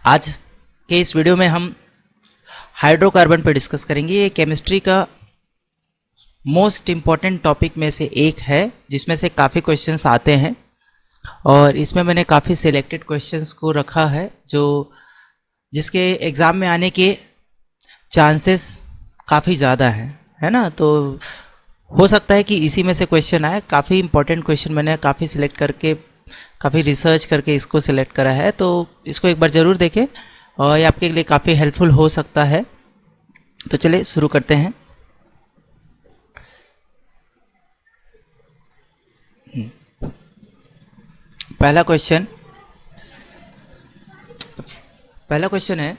आज के इस वीडियो में हम हाइड्रोकार्बन पर डिस्कस करेंगे। ये केमिस्ट्री का मोस्ट इम्पॉर्टेंट टॉपिक में से एक है जिसमें से काफ़ी क्वेश्चंस आते हैं और इसमें मैंने काफ़ी सिलेक्टेड क्वेश्चंस को रखा है जिसके एग्ज़ाम में आने के चांसेस काफ़ी ज़्यादा हैं, है ना। तो हो सकता है कि इसी में से क्वेश्चन आए। काफ़ी इंपॉर्टेंट क्वेश्चन मैंने काफ़ी सिलेक्ट करके काफ़ी रिसर्च करके इसको सिलेक्ट करा है, तो इसको एक बार ज़रूर देखें और ये आपके लिए काफ़ी हेल्पफुल हो सकता है। तो चलिए शुरू करते हैं। पहला क्वेश्चन है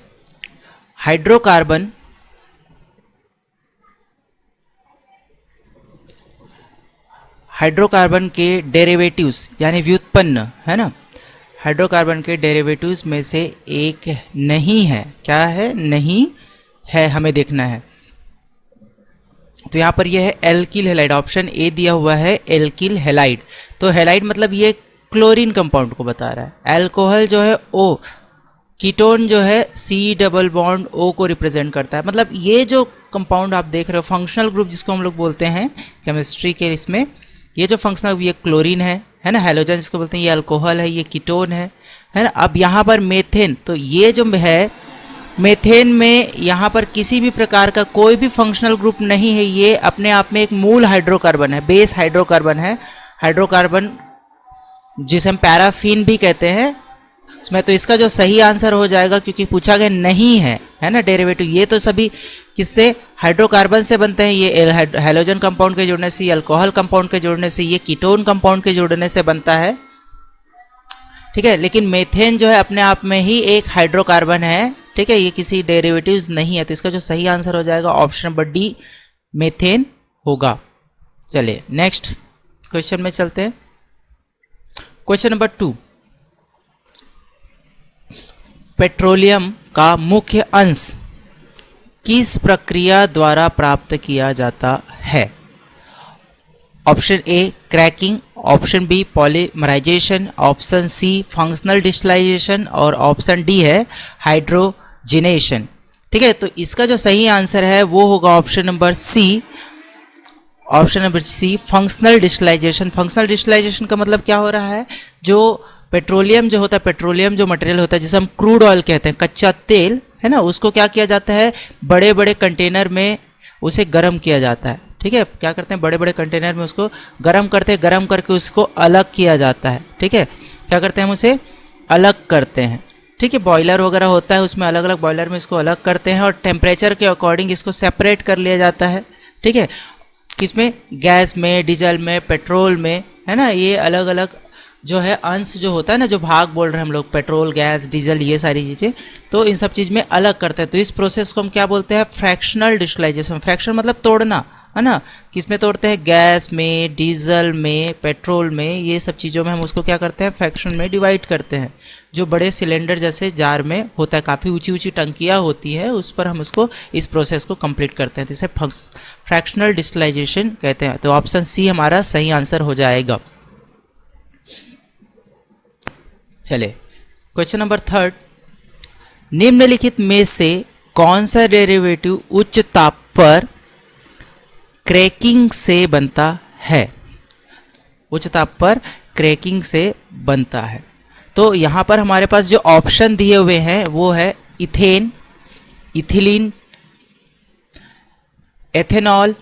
हाइड्रोकार्बन के डेरिवेटिव्स यानी व्युत्पन्न, है ना। हाइड्रोकार्बन के डेरिवेटिव्स में से एक नहीं है। क्या है? नहीं है, हमें देखना है। तो यहाँ पर यह है एल्किल हेलाइड। ऑप्शन ए दिया हुआ है एल्किल हेलाइड। तो हेलाइड मतलब ये क्लोरीन कंपाउंड को बता रहा है। अल्कोहल जो है ओ, कीटोन जो है सी डबल बॉन्ड ओ को रिप्रेजेंट करता है। मतलब ये जो कंपाउंड आप देख रहे हो, फंक्शनल ग्रुप जिसको हम लोग बोलते हैं केमिस्ट्री के, इसमें ये जो फंक्शनल, ये क्लोरीन है ना। हैलोजन जिसको बोलते हैं, ये अल्कोहल है, ये कीटोन है ना। अब यहाँ पर मेथेन, तो ये जो है मेथेन में यहाँ पर किसी भी प्रकार का कोई भी फंक्शनल ग्रुप नहीं है। ये अपने आप में एक मूल हाइड्रोकार्बन है, बेस हाइड्रोकार्बन है। हाइड्रोकार्बन जिसे हम पैराफिन भी कहते हैं उसमें। तो इसका जो सही आंसर हो जाएगा, क्योंकि पूछा गया नहीं है ना डेरिवेटिव। ये तो सभी किससे? हाइड्रोकार्बन से बनते हैं। ये हैलोजन कंपाउंड के जुड़ने से, अल्कोहल कंपाउंड के जुड़ने से, ये कीटोन कंपाउंड के जुड़ने से बनता है, ठीक है। लेकिन मेथेन जो है अपने आप में ही एक हाइड्रोकार्बन है, ठीक है। ये किसी डेरिवेटिव्स नहीं है। तो इसका जो सही आंसर हो जाएगा ऑप्शन नंबर डी, मेथेन होगा। चलिए नेक्स्ट क्वेश्चन में चलते हैं। क्वेश्चन नंबर 2, पेट्रोलियम का मुख्य अंश किस प्रक्रिया द्वारा प्राप्त किया जाता है? Option A cracking, option B polymerization, option C functional distillization और ऑप्शन डी है हाइड्रोजिनेशन, ठीक है। तो इसका जो सही आंसर है वो होगा option number C, functional distillization. Functional distillization का मतलब क्या हो रहा है? जो पेट्रोलियम जो होता है, पेट्रोलियम जो मटेरियल होता है जिसे हम क्रूड ऑयल कहते हैं, कच्चा तेल, है ना, उसको क्या किया जाता है? बड़े बड़े कंटेनर में उसे गर्म किया जाता है, ठीक है। क्या करते हैं? बड़े बड़े कंटेनर में उसको गर्म करते हैं, गर्म करके उसको अलग किया जाता है, ठीक है। क्या करते हैं? हम उसे अलग करते हैं, ठीक है। बॉयलर वगैरह होता है, उसमें अलग अलग बॉयलर में इसको अलग करते हैं और टेम्परेचर के अकॉर्डिंग इसको सेपरेट कर लिया जाता है, ठीक है। किसमें? गैस में, डीजल में, पेट्रोल में, है ना। ये अलग अलग जो है अंश जो होता है ना, जो भाग बोल रहे हैं हम लोग, पेट्रोल, गैस, डीजल, ये सारी चीज़ें, तो इन सब चीज़ में अलग करते हैं। तो इस प्रोसेस को हम क्या बोलते हैं? फ्रैक्शनल डिस्टिलाइजेशन। फ्रैक्शन मतलब तोड़ना, है ना। किस में तोड़ते हैं? गैस में, डीजल में, पेट्रोल में, ये सब चीज़ों में हम उसको क्या करते हैं? फ्रैक्शन में डिवाइड करते हैं। जो बड़े सिलेंडर जैसे जार में होता है, काफ़ी ऊंची ऊंची टंकियाँ होती है, उस पर हम उसको इस प्रोसेस को कंप्लीट करते हैं। तो इसे फ्रैक्शनल डिस्टिलाइजेशन कहते हैं। तो ऑप्शन सी हमारा सही आंसर हो जाएगा। चले क्वेश्चन नंबर 3, निम्नलिखित में से कौन सा डेरिवेटिव उच्च ताप पर क्रैकिंग से बनता है? उच्च ताप पर क्रैकिंग से बनता है। तो यहाँ पर हमारे पास जो ऑप्शन दिए हुए हैं वो है इथेन, इथिलीन, एथेनॉल,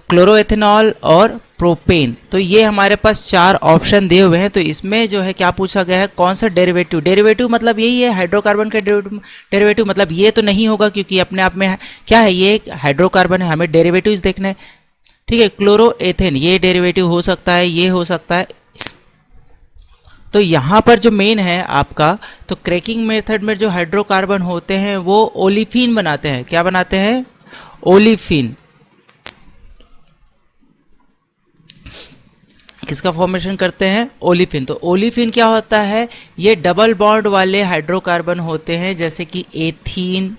क्लोरोएथेनॉल और प्रोपेन। तो ये हमारे पास 4 ऑप्शन दिए हुए हैं। तो इसमें जो है क्या पूछा गया है? कौन सा डेरिवेटिव मतलब यही है हाइड्रोकार्बन का डेरिवेटिव मतलब ये तो नहीं होगा, क्योंकि अपने आप में क्या है? ये एक हाइड्रोकार्बन है, हमें डेरिवेटिव्स देखना है, ठीक है। क्लोरोएथेन ये डेरिवेटिव हो सकता है, ये हो सकता है। तो यहाँ पर जो मेन है आपका, तो क्रैकिंग मेथड में जो हाइड्रोकार्बन होते हैं वो ओलिफिन बनाते हैं। क्या बनाते हैं? ओलिफिन। किसका फॉर्मेशन करते हैं? ओलिफिन। तो ओलिफिन क्या होता है? ये डबल बॉन्ड वाले हाइड्रोकार्बन होते हैं, जैसे कि एथीन,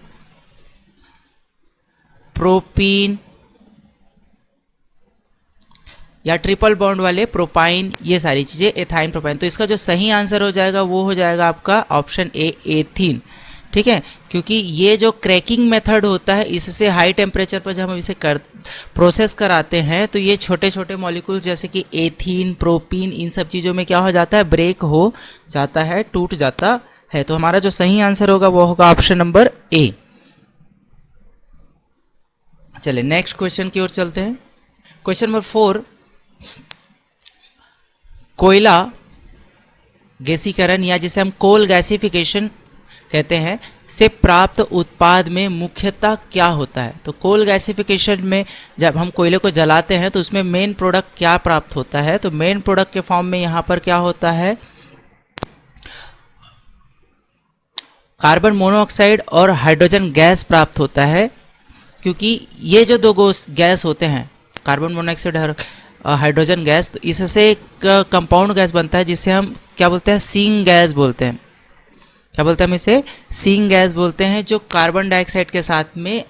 प्रोपीन, या ट्रिपल बॉन्ड वाले प्रोपाइन, ये सारी चीज़ें एथाइन प्रोपाइन। तो इसका जो सही आंसर हो जाएगा वो हो जाएगा आपका ऑप्शन ए, एथीन। ठीक है, क्योंकि ये जो क्रैकिंग मेथड होता है इससे हाई टेम्परेचर पर जब हम इसे प्रोसेस कराते हैं तो ये छोटे छोटे मॉलिक्यूल्स जैसे कि एथीन, प्रोपीन, इन सब चीज़ों में क्या हो जाता है, ब्रेक हो जाता है, टूट जाता है। तो हमारा जो सही आंसर होगा वो होगा ऑप्शन नंबर ए। चलिए नेक्स्ट क्वेश्चन की ओर चलते हैं। क्वेश्चन नंबर 4, कोयला गैसीकरण या जिसे हम कोल गैसिफिकेशन कहते हैं से प्राप्त उत्पाद में मुख्यतः क्या होता है। तो कोल गैसिफिकेशन में जब हम कोयले को जलाते हैं तो उसमें मेन प्रोडक्ट क्या प्राप्त होता है। तो मेन प्रोडक्ट के फॉर्म में यहाँ पर क्या होता है, कार्बन मोनोऑक्साइड और हाइड्रोजन गैस प्राप्त होता है। क्योंकि ये जो दो गैस होते हैं, कार्बन मोनोऑक्साइड और हाइड्रोजन गैस, तो इससे एक कंपाउंड गैस बनता है जिसे हम क्या बोलते हैं, सीइंग गैस बोलते हैं। क्या बोलते हैं हम इसे, सीइंग गैस बोलते हैं, जो कार्बन डाइऑक्साइड के साथ में,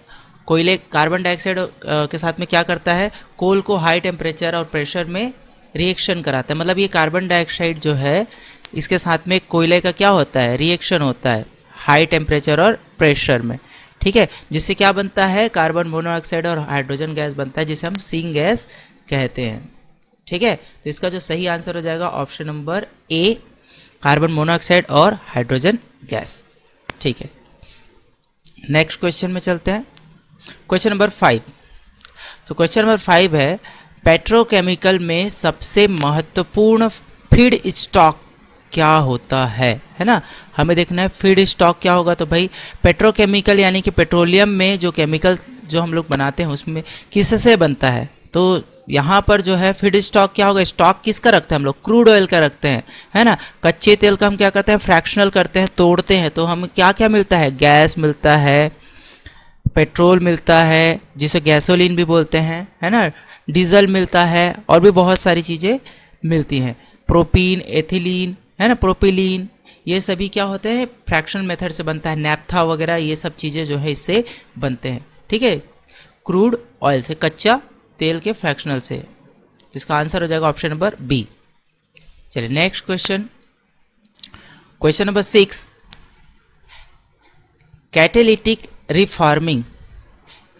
कोयले कार्बन डाइऑक्साइड के साथ में क्या करता है, कोल को हाई टेम्परेचर और प्रेशर में रिएक्शन कराता है। मतलब ये कार्बन डाइऑक्साइड जो है इसके साथ में कोयले का क्या होता है, रिएक्शन होता है हाई टेम्परेचर और प्रेशर में। ठीक है, जिससे क्या बनता है, कार्बन मोनोऑक्साइड और हाइड्रोजन गैस बनता है जिसे हम सीइंग गैस कहते हैं। ठीक है, तो इसका जो सही आंसर हो जाएगा ऑप्शन नंबर ए, कार्बन मोनोऑक्साइड और हाइड्रोजन गैस। ठीक है, नेक्स्ट क्वेश्चन में चलते हैं। Question number 5। तो क्वेश्चन नंबर 5 है, पेट्रोकेमिकल में सबसे महत्वपूर्ण फीड स्टॉक क्या होता है ना। हमें देखना है फीड स्टॉक क्या होगा। तो भाई पेट्रोकेमिकल यानी कि पेट्रोलियम में जो केमिकल जो हम लोग बनाते हैं उसमें किससे बनता है। तो यहाँ पर जो है फीड स्टॉक क्या होगा, स्टॉक किसका रखते हैं हम लोग, क्रूड ऑयल का रखते हैं, है ना। कच्चे तेल का हम क्या करते हैं, फ्रैक्शनल करते हैं, तोड़ते हैं, तो हमें क्या क्या मिलता है, गैस मिलता है, पेट्रोल मिलता है जिसे गैसोलीन भी बोलते हैं, है ना, डीजल मिलता है और भी बहुत सारी चीज़ें मिलती हैं, प्रोपीन, एथिलीन, है ना, प्रोपिलीन, ये सभी क्या होते हैं, फ्रैक्शनल मेथड से बनता है, नैप्था वगैरह ये सब चीज़ें जो है इससे बनते हैं। ठीक है, क्रूड ऑयल से, कच्चा तेल के फ्रैक्शनल से। तो इसका आंसर हो जाएगा ऑप्शन नंबर बी। चलिए next question, question number 6, catalytic reforming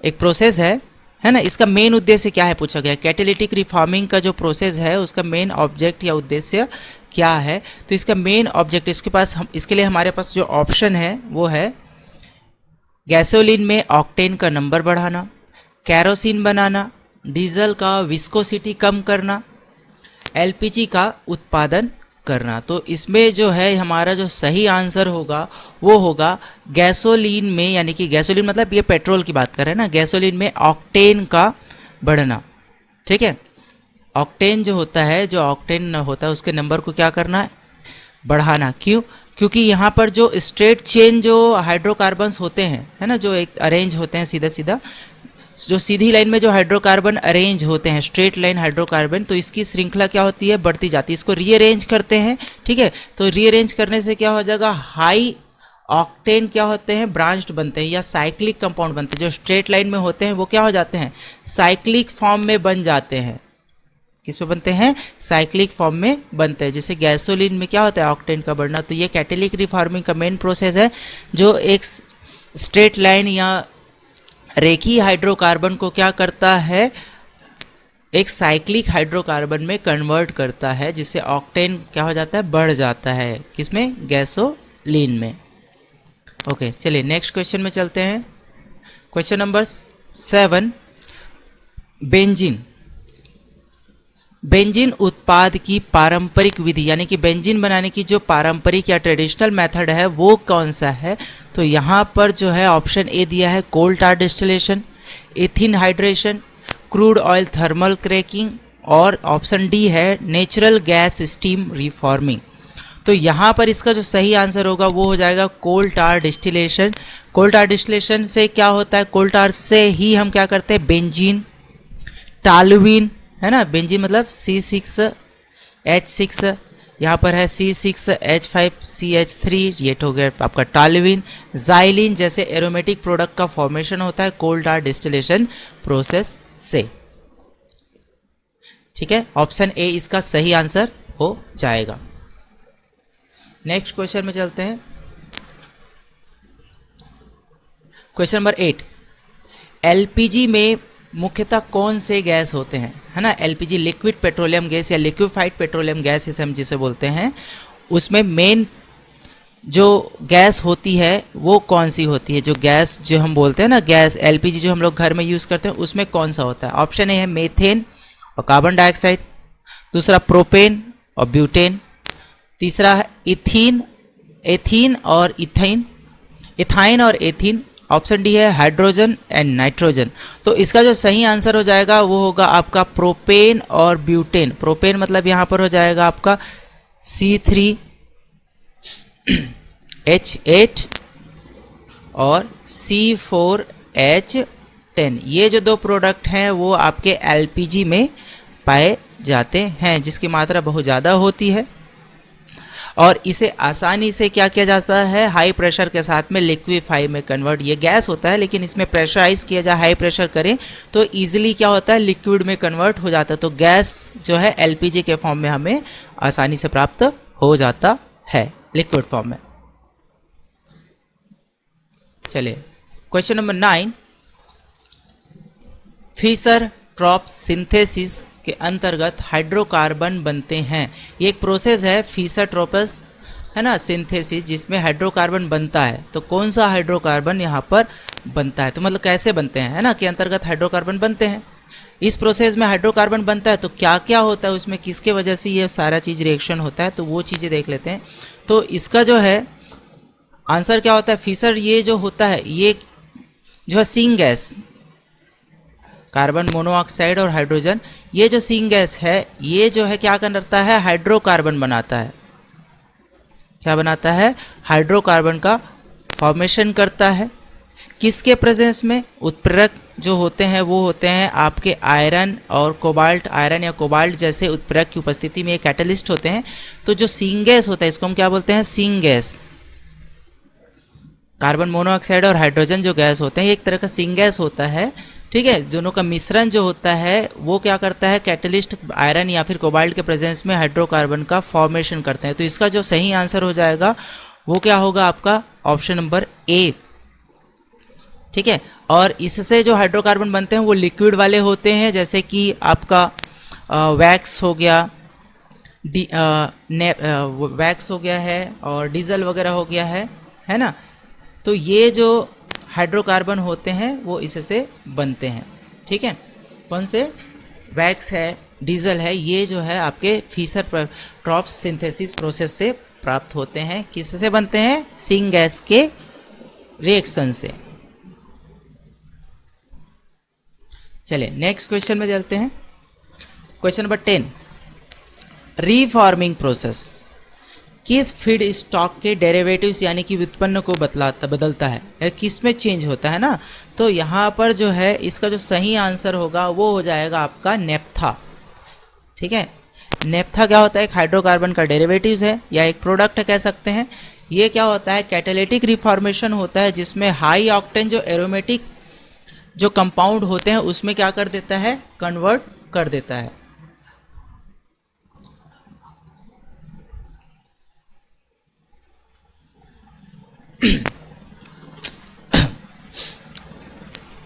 एक प्रोसेस है ना। इसका मेन उद्देश्य क्या है पूछा गया। कैटेलिटिक रिफॉर्मिंग का जो प्रोसेस है उसका मेन ऑब्जेक्ट या उद्देश्य क्या है। तो इसका मेन ऑब्जेक्ट इसके लिए हमारे पास जो ऑप्शन है वो है, गैसोलीन में ऑक्टेन का नंबर बढ़ाना, कैरोसिन बनाना, डीजल का विस्कोसिटी कम करना, एलपीजी का उत्पादन करना। तो इसमें जो है हमारा जो सही आंसर होगा वो होगा गैसोलीन में, यानी कि गैसोलीन मतलब ये पेट्रोल की बात कर रहे हैं ना, गैसोलीन में ऑक्टेन का बढ़ना। ठीक है, ऑक्टेन जो होता है, जो ऑक्टेन होता है उसके नंबर को क्या करना है, बढ़ाना। क्यों, क्योंकि यहाँ पर जो स्ट्रेट चेन जो हाइड्रोकार्बन्स होते हैं, है ना, जो एक अरेंज होते हैं सीधा सीधा, जो सीधी लाइन में जो हाइड्रोकार्बन अरेंज होते हैं, स्ट्रेट लाइन हाइड्रोकार्बन, तो इसकी श्रृंखला क्या होती है, बढ़ती जाती है। इसको रीअरेंज करते हैं। ठीक है, तो रीअरेंज करने से क्या हो जाएगा, हाई ऑक्टेन क्या होते हैं, ब्रांच्ड बनते हैं या साइक्लिक कंपाउंड बनते हैं। जो स्ट्रेट लाइन में होते हैं वो क्या हो जाते हैं, साइक्लिक फॉर्म में बन जाते हैं। किस में बनते हैं, साइक्लिक फॉर्म में बनते हैं। जैसे गैसोलीन में क्या होता है, ऑक्टेन का बढ़ना। तो ये कैटेलिक रिफॉर्मिंग का मेन प्रोसेस है, जो एक स्ट्रेट लाइन या रेखीय हाइड्रोकार्बन को क्या करता है, एक साइक्लिक हाइड्रोकार्बन में कन्वर्ट करता है, जिससे ऑक्टेन क्या हो जाता है, बढ़ जाता है। किसमें, गैसोलीन में। ओके, चलिए नेक्स्ट क्वेश्चन में चलते हैं। Question number 7, benzene. बेंजीन उत्पाद की पारंपरिक विधि, यानी कि बेंजीन बनाने की जो पारंपरिक या ट्रेडिशनल मेथड है वो कौन सा है। तो यहाँ पर जो है ऑप्शन ए दिया है, coal tar distillation, ethene hydration, crude oil thermal cracking, और ऑप्शन डी है नेचुरल गैस स्टीम रिफॉर्मिंग। तो यहाँ पर इसका जो सही आंसर होगा वो हो जाएगा कोल टार डिस्टिलेशन। कोल टार डिस्टिलेशन से क्या होता है, कोल टार से ही हम क्या करते हैं, बेंजीन, टालुइन, है ना, बेंजीन मतलब C6H6, यहाँ पर है C6H5CH3, ये हो गया आपका टालुइन, जाइलिन जैसे एरोमेटिक प्रोडक्ट का फॉर्मेशन होता है कोल टार डिस्टिलेशन प्रोसेस से। ठीक है, ऑप्शन ए इसका सही आंसर हो जाएगा। नेक्स्ट क्वेश्चन में चलते हैं। क्वेश्चन नंबर 8, एलपीजी में मुख्यतः कौन से गैस होते हैं, है ना। एलपीजी लिक्विड पेट्रोलियम गैस या लिक्विफाइड पेट्रोलियम गैस इसे हम जिसे बोलते हैं, उसमें मेन जो गैस होती है वो कौन सी होती है। जो गैस जो हम बोलते हैं ना, गैस एलपीजी जो हम लोग घर में यूज़ करते हैं, उसमें कौन सा होता है। ऑप्शन ए है मीथेन और कार्बन डाइऑक्साइड, दूसरा प्रोपेन और ब्यूटेन, तीसरा है एथीन और इथाइन और एथीन, ऑप्शन डी है हाइड्रोजन एंड नाइट्रोजन। तो इसका जो सही आंसर हो जाएगा वो होगा आपका प्रोपेन और ब्यूटेन। प्रोपेन मतलब यहाँ पर हो जाएगा आपका C3H8 और C4H10। ये जो दो प्रोडक्ट हैं वो आपके एलपीजी में पाए जाते हैं, जिसकी मात्रा बहुत ज़्यादा होती है और इसे आसानी से क्या किया जाता है, हाई प्रेशर के साथ में लिक्विफाई में कन्वर्ट। ये गैस होता है लेकिन इसमें प्रेशराइज किया जाए, हाई प्रेशर करें तो इजीली क्या होता है, लिक्विड में कन्वर्ट हो जाता है। तो गैस जो है एलपीजी के फॉर्म में हमें आसानी से प्राप्त हो जाता है, लिक्विड फॉर्म में। चलिए क्वेश्चन नंबर 9, फिशर ट्रॉप सिंथेसिस के अंतर्गत हाइड्रोकार्बन बनते हैं। ये एक प्रोसेस है फिशर ट्रोपस, है ना, सिंथेसिस, जिसमें हाइड्रोकार्बन बनता है। तो कौन सा हाइड्रोकार्बन यहाँ पर बनता है, तो मतलब कैसे बनते हैं, है ना, के अंतर्गत हाइड्रोकार्बन बनते हैं। इस प्रोसेस में हाइड्रोकार्बन बनता है तो क्या क्या होता है उसमें, किसके वजह से ये सारा चीज़ रिएक्शन होता है, तो वो चीज़ें देख लेते हैं। तो इसका जो है आंसर क्या होता है, फिशर ये जो होता है ये जो है सिंक गैस, कार्बन मोनोऑक्साइड और हाइड्रोजन, ये जो सिंक गैस है ये जो है क्या करता है, हाइड्रोकार्बन बनाता है। क्या बनाता है, हाइड्रोकार्बन का फॉर्मेशन करता है। किसके प्रेजेंस में, उत्प्रेरक जो होते हैं वो होते हैं आपके आयरन और कोबाल्ट, आयरन या कोबाल्ट जैसे उत्प्रेरक की उपस्थिति में ये कैटलिस्ट होते हैं। तो जो सिंक गैस होता है इसको हम क्या बोलते हैं, सिंक गैस। कार्बन मोनोऑक्साइड और हाइड्रोजन जो गैस होते हैं ये एक तरह का सिंक गैस होता है, ठीक है। दोनों का मिश्रण जो होता है वो क्या करता है, कैटलिस्ट आयरन या फिर कोबाल्ट के प्रेजेंस में हाइड्रोकार्बन का फॉर्मेशन करते हैं। तो इसका जो सही आंसर हो जाएगा वो क्या होगा आपका, ऑप्शन नंबर ए, ठीक है। और इससे जो हाइड्रोकार्बन बनते हैं वो लिक्विड वाले होते हैं, जैसे कि आपका वैक्स हो गया, वैक्स हो गया है और डीजल वगैरह हो गया है ना। तो ये जो हाइड्रोकार्बन होते हैं वो इससे बनते हैं, ठीक है। कौन से, वैक्स है, डीजल है, ये जो है आपके फिशर ट्रॉप सिंथेसिस प्रोसेस से प्राप्त होते हैं। किससे बनते हैं, सिंक गैस के रिएक्शन से। चलिए नेक्स्ट क्वेश्चन में चलते हैं। क्वेश्चन नंबर 10, रीफॉर्मिंग प्रोसेस किस फीड स्टॉक के डेरिवेटिव्स यानी कि व्युत्पन्न को बदलता है, किस में चेंज होता है ना। तो यहाँ पर जो है इसका जो सही आंसर होगा वो हो जाएगा आपका नेप्था, ठीक है। नेप्था क्या होता है, एक हाइड्रोकार्बन का डेरिवेटिव्स है या एक प्रोडक्ट कह सकते हैं। ये क्या होता है, कैटालिटिक रिफॉर्मेशन होता है, जिसमें हाई ऑक्टेन जो एरोमेटिक जो कंपाउंड होते हैं उसमें क्या कर देता है, कन्वर्ट कर देता है।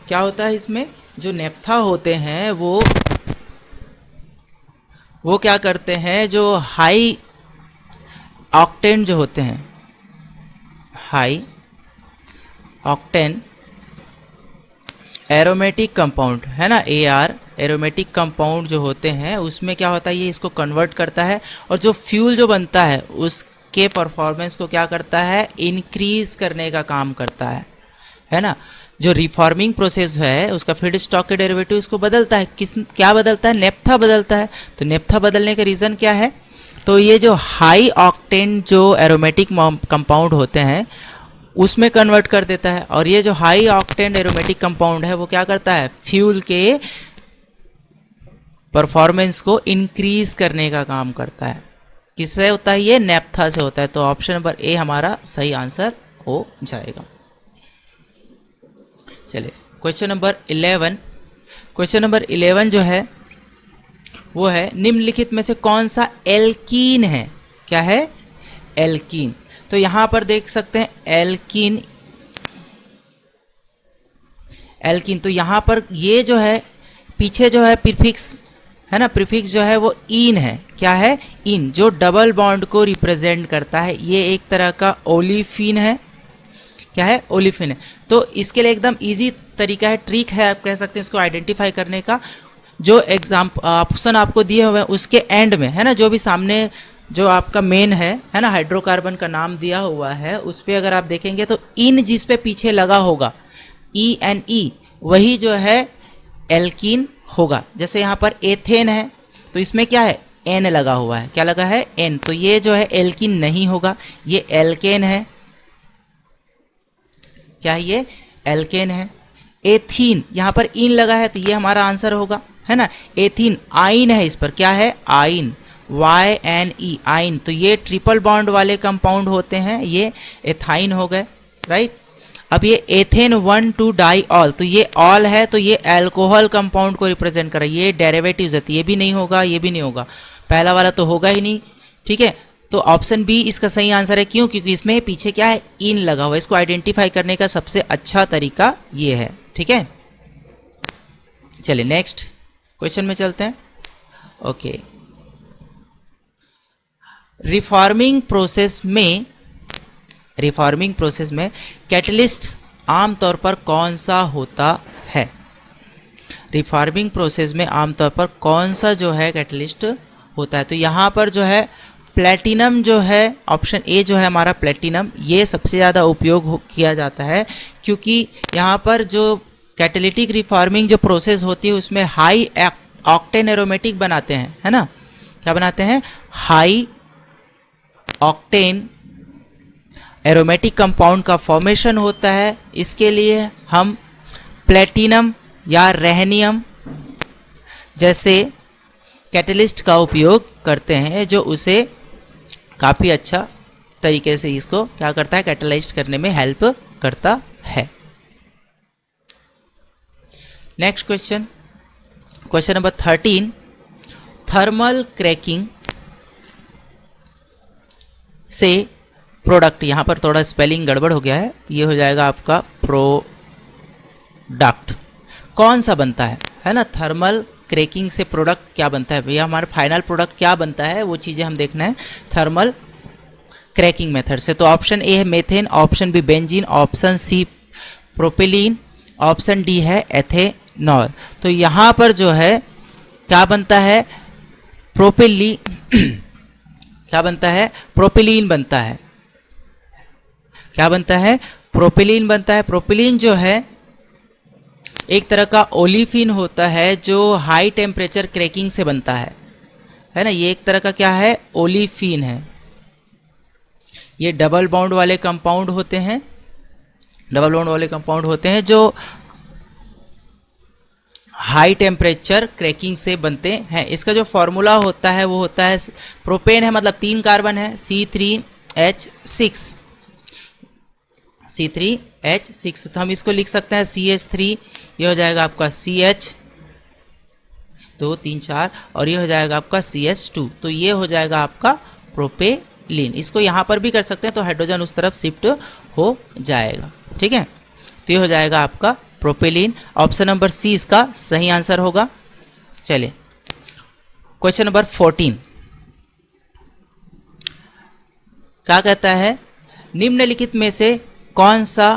क्या होता है इसमें, जो नेप्था होते हैं वो क्या करते हैं, जो हाई ऑक्टेन जो होते हैं, हाई ऑक्टेन एरोमेटिक कंपाउंड, है ना, AR एरोमेटिक कंपाउंड जो होते हैं उसमें क्या होता है, ये इसको कन्वर्ट करता है और जो फ्यूल जो बनता है उसके परफॉर्मेंस को क्या करता है, इंक्रीज करने का काम करता है ना। जो रिफॉर्मिंग प्रोसेस है उसका फीड स्टॉक के डेरिवेटिव उसको बदलता है, क्या बदलता है, नेप्था बदलता है। तो नेप्था बदलने का रीज़न क्या है, तो ये जो हाई ऑक्टेन जो एरोमेटिक कंपाउंड होते हैं उसमें कन्वर्ट कर देता है। और ये जो हाई ऑक्टेन एरोमेटिक कंपाउंड है वो क्या करता है, फ्यूल के परफॉर्मेंस को इंक्रीज करने का काम करता है। किससे होता है, ये नेप्था से होता है। तो ऑप्शन नंबर ए हमारा सही आंसर हो जाएगा। चलिए क्वेश्चन नंबर 11, क्वेश्चन नंबर 11 जो है वो है निम्नलिखित में से कौन सा एल्कीन है। क्या है? एल्कीन। तो यहाँ पर देख सकते हैं एल्कीन, एल्कीन। तो यहाँ पर ये जो है पीछे जो है प्रीफिक्स है ना, प्रीफिक्स जो है वो इन है। क्या है? इन, जो डबल बॉन्ड को रिप्रेजेंट करता है। ये एक तरह का ओलिफिन है। क्या है? ओलिफिन है। तो इसके लिए एकदम इजी तरीका है, ट्रिक है आप कह सकते हैं इसको आइडेंटिफाई करने का। जो ऑप्शन आपको दिए हुए हैं उसके एंड में है ना, जो भी सामने जो आपका मेन है ना, हाइड्रोकार्बन का नाम दिया हुआ है, उस पर अगर आप देखेंगे तो इन जिस पे पीछे लगा होगा ENE, वही जो है एल्कीन होगा। जैसे यहाँ पर एथेन है तो इसमें क्या है? N लगा हुआ है। क्या लगा है? N। तो ये जो है एल्कीन नहीं होगा, ये एल्केन है। क्या है? ये एल्केन है। एथीन, यहाँ पर इन लगा है तो ये हमारा आंसर होगा, है ना। एथीन, आइन है इस पर। क्या है? आइन, YNE, आइन। तो ये ट्रिपल बॉन्ड वाले कंपाउंड होते हैं, ये एथाइन हो गए, राइट। अब ये एथेन 1,2 डाइऑल, तो ये ऑल है तो ये अल्कोहल कंपाउंड को रिप्रेजेंट कर रहा है। ये डेरिवेटिव्स है तो ये भी नहीं होगा, ये भी नहीं होगा, पहला वाला तो होगा ही नहीं, ठीक है। तो ऑप्शन बी इसका सही आंसर है। क्यों? क्योंकि इसमें पीछे क्या है? इन लगा हुआ है। इसको आइडेंटिफाई करने का सबसे अच्छा तरीका ये है, ठीक है। चलिए नेक्स्ट क्वेश्चन में चलते हैं। ओके, रिफॉर्मिंग प्रोसेस में कैटलिस्ट आमतौर पर कौन सा होता है? रिफॉर्मिंग प्रोसेस में आमतौर पर कौन सा जो है कैटलिस्ट होता है? तो यहाँ पर जो है प्लेटिनम जो है, ऑप्शन ए जो है हमारा प्लेटिनम, ये सबसे ज़्यादा उपयोग किया जाता है। क्योंकि यहाँ पर जो कैटेलिटिक रिफॉर्मिंग जो प्रोसेस होती है उसमें हाई ऑक्टेन एरोमेटिक बनाते हैं, है ना। क्या बनाते हैं? हाई ऑक्टेन एरोमेटिक कंपाउंड का फॉर्मेशन होता है। इसके लिए हम प्लेटिनम या रेहनियम जैसे कैटलिस्ट का उपयोग करते हैं, जो उसे काफ़ी अच्छा तरीके से इसको क्या करता है? कैटलाइज करने में हेल्प करता है। Next question, question number 13, thermal cracking से प्रोडक्ट, यहाँ पर थोड़ा स्पेलिंग गड़बड़ हो गया है, ये हो जाएगा आपका प्रोडक्ट, कौन सा बनता है ना। थर्मल क्रैकिंग से प्रोडक्ट क्या बनता है भैया? हमारा फाइनल प्रोडक्ट क्या बनता है वो चीज़ें हम देखना है थर्मल क्रैकिंग मेथड से। तो ऑप्शन ए है methane, option B benzene, option C propylene, option D है एथेनॉल। तो यहाँ पर जो है क्या बनता है? क्या बनता है? प्रोपिलीन बनता है। क्या बनता है? प्रोपिलीन बनता है। प्रोपिलीन जो है एक तरह का ओलिफिन होता है जो हाई टेम्परेचर क्रैकिंग से बनता है ना। ये एक तरह का क्या है? ओलिफिन है। ये डबल बॉन्ड वाले कंपाउंड होते हैं, डबल बॉन्ड वाले कंपाउंड होते हैं जो हाई टेम्परेचर क्रैकिंग से बनते हैं। इसका जो फॉर्मूला होता है वो होता है, प्रोपेन है मतलब 3 कार्बन है, C3H6, C3H6। तो हम इसको लिख सकते हैं CH3, ये हो जाएगा आपका CH 2 3 4 और ये हो जाएगा आपका CH2। तो ये हो जाएगा आपका प्रोपेलीन। इसको यहाँ पर भी कर सकते हैं तो हाइड्रोजन उस तरफ शिफ्ट हो जाएगा, ठीक है। तो ये हो जाएगा आपका प्रोपेलीन। ऑप्शन नंबर सी इसका सही आंसर होगा। चलिए क्वेश्चन नंबर 14 क्या कहता है? निम्नलिखित में से कौन सा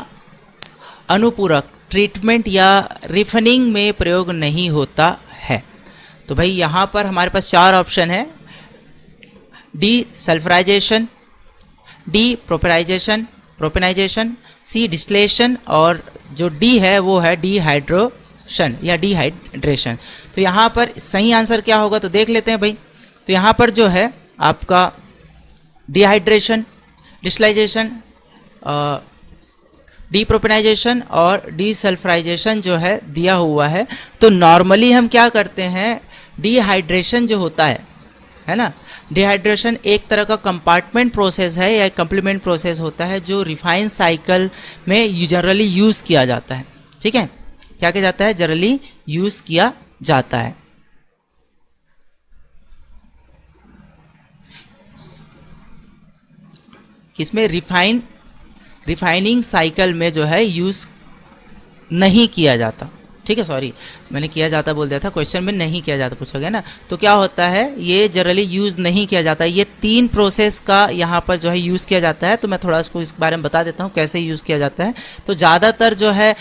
अनुपूरक ट्रीटमेंट या रिफनिंग में प्रयोग नहीं होता है? तो भाई यहाँ पर हमारे पास 4 ऑप्शन है, डी सल्फराइजेशन, डी प्रोपेनाइजेशन, सी डिस्टिलेशन और जो डी है वो है डिहाइड्रेशन या डिहाइड्रेशन। तो यहाँ पर सही आंसर क्या होगा तो देख लेते हैं भाई। तो यहाँ पर जो है आपका डिहाइड्रेशन, डिस्टिलाइजेशन, डीप्रोपेनाइजेशन और डीसल्फराइजेशन जो है दिया हुआ है। तो नॉर्मली हम क्या करते हैं? डिहाइड्रेशन जो होता है ना, डिहाइड्रेशन एक तरह का कंपार्टमेंट प्रोसेस है या कम्प्लीमेंट प्रोसेस होता है जो रिफाइन साइकिल में जनरली यूज़ किया जाता है, ठीक है। क्या किया जाता है? जनरली यूज़ किया जाता है। किसमें, रिफाइनिंग साइकिल में जो है यूज़ नहीं किया जाता। ठीक है, सॉरी मैंने किया जाता बोल दिया था, क्वेश्चन में नहीं किया जाता पूछा गया ना। तो क्या होता है, ये जनरली यूज़ नहीं किया जाता। ये 3 प्रोसेस का यहाँ पर जो है यूज़ किया जाता है। तो मैं थोड़ा इसको इस बारे में बता देता हूँ कैसे यूज़ किया जाता है। तो ज़्यादातर जो है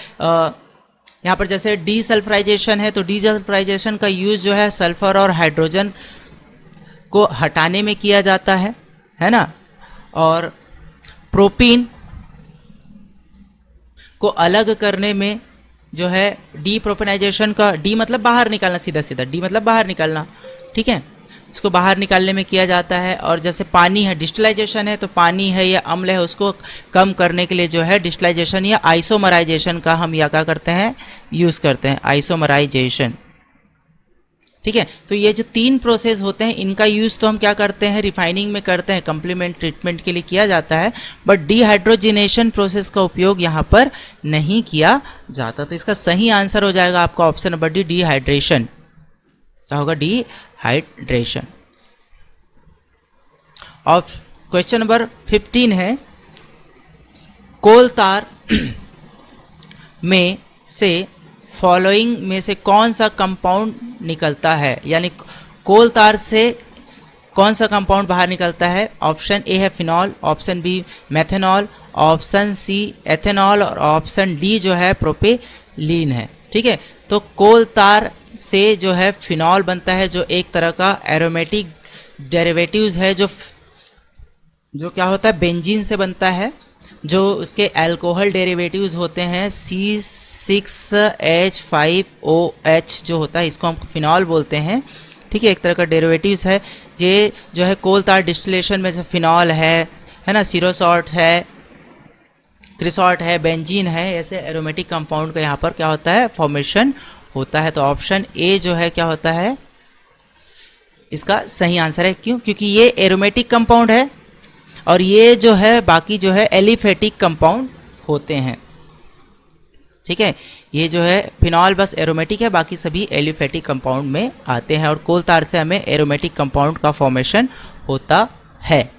यहाँ पर जैसे डीसल्फराइजेशन है, तो डीसल्फराइजेशन का यूज़ जो है सल्फ़र और हाइड्रोजन को हटाने में किया जाता है ना। और प्रोपीन को अलग करने में जो है डीप्रोपेनाइजेशन का, डी मतलब बाहर निकालना, सीधा सीधा डी मतलब बाहर निकालना, ठीक है, इसको बाहर निकालने में किया जाता है। और जैसे पानी है, डिस्टिलाइजेशन है, तो पानी है या अम्ल है उसको कम करने के लिए जो है डिस्टिलाइजेशन या आइसोमराइजेशन का हम या क्या करते हैं, यूज़ करते हैं, आइसोमराइजेशन। ठीक है, तो ये जो 3 प्रोसेस होते हैं इनका यूज़ तो हम क्या करते हैं, रिफाइनिंग में करते हैं, कम्प्लीमेंट ट्रीटमेंट के लिए किया जाता है, बट डिहाइड्रोजिनेशन प्रोसेस का उपयोग यहाँ पर नहीं किया जाता। तो इसका सही आंसर हो जाएगा आपका ऑप्शन नंबर डी, डिहाइड्रेशन। क्या होगा, डिहाइड्रेशन। और क्वेश्चन नंबर 15 है, कोल तार में से फॉलोइंग में से कौन सा कंपाउंड निकलता है, यानी कोल तार से कौन सा कंपाउंड बाहर निकलता है। ऑप्शन ए है phenol, option B methanol, option C ethanol और ऑप्शन डी जो है प्रोपेलीन है। ठीक है, तो कोल तार से जो है फिनॉल बनता है, जो एक तरह का एरोमेटिक डेरिवेटिव्स है, जो क्या होता है, बेंजीन से बनता है। जो उसके अल्कोहल डेरिवेटिव्स होते हैं C6H5OH जो होता है, इसको हम फिनॉल बोलते हैं। ठीक है, एक तरह का डेरिवेटिव्स है। ये जो है कोल तार डिस्टिलेशन में से फिनॉल है ना, सीरोसॉल्ट है, क्रिसॉल्ट है, बेंजीन है, ऐसे एरोमेटिक कंपाउंड का यहाँ पर क्या होता है, फॉर्मेशन होता है। तो ऑप्शन ए जो है क्या होता है, इसका सही आंसर है। क्यों, क्योंकि ये एरोमेटिक कंपाउंड है और ये जो है बाकी जो है एलिफेटिक कंपाउंड होते हैं। ठीक है, ये जो है फिनॉल बस एरोमेटिक है, बाकी सभी एलिफेटिक कंपाउंड में आते हैं। और कोल तार से हमें एरोमेटिक कंपाउंड का फॉर्मेशन होता है।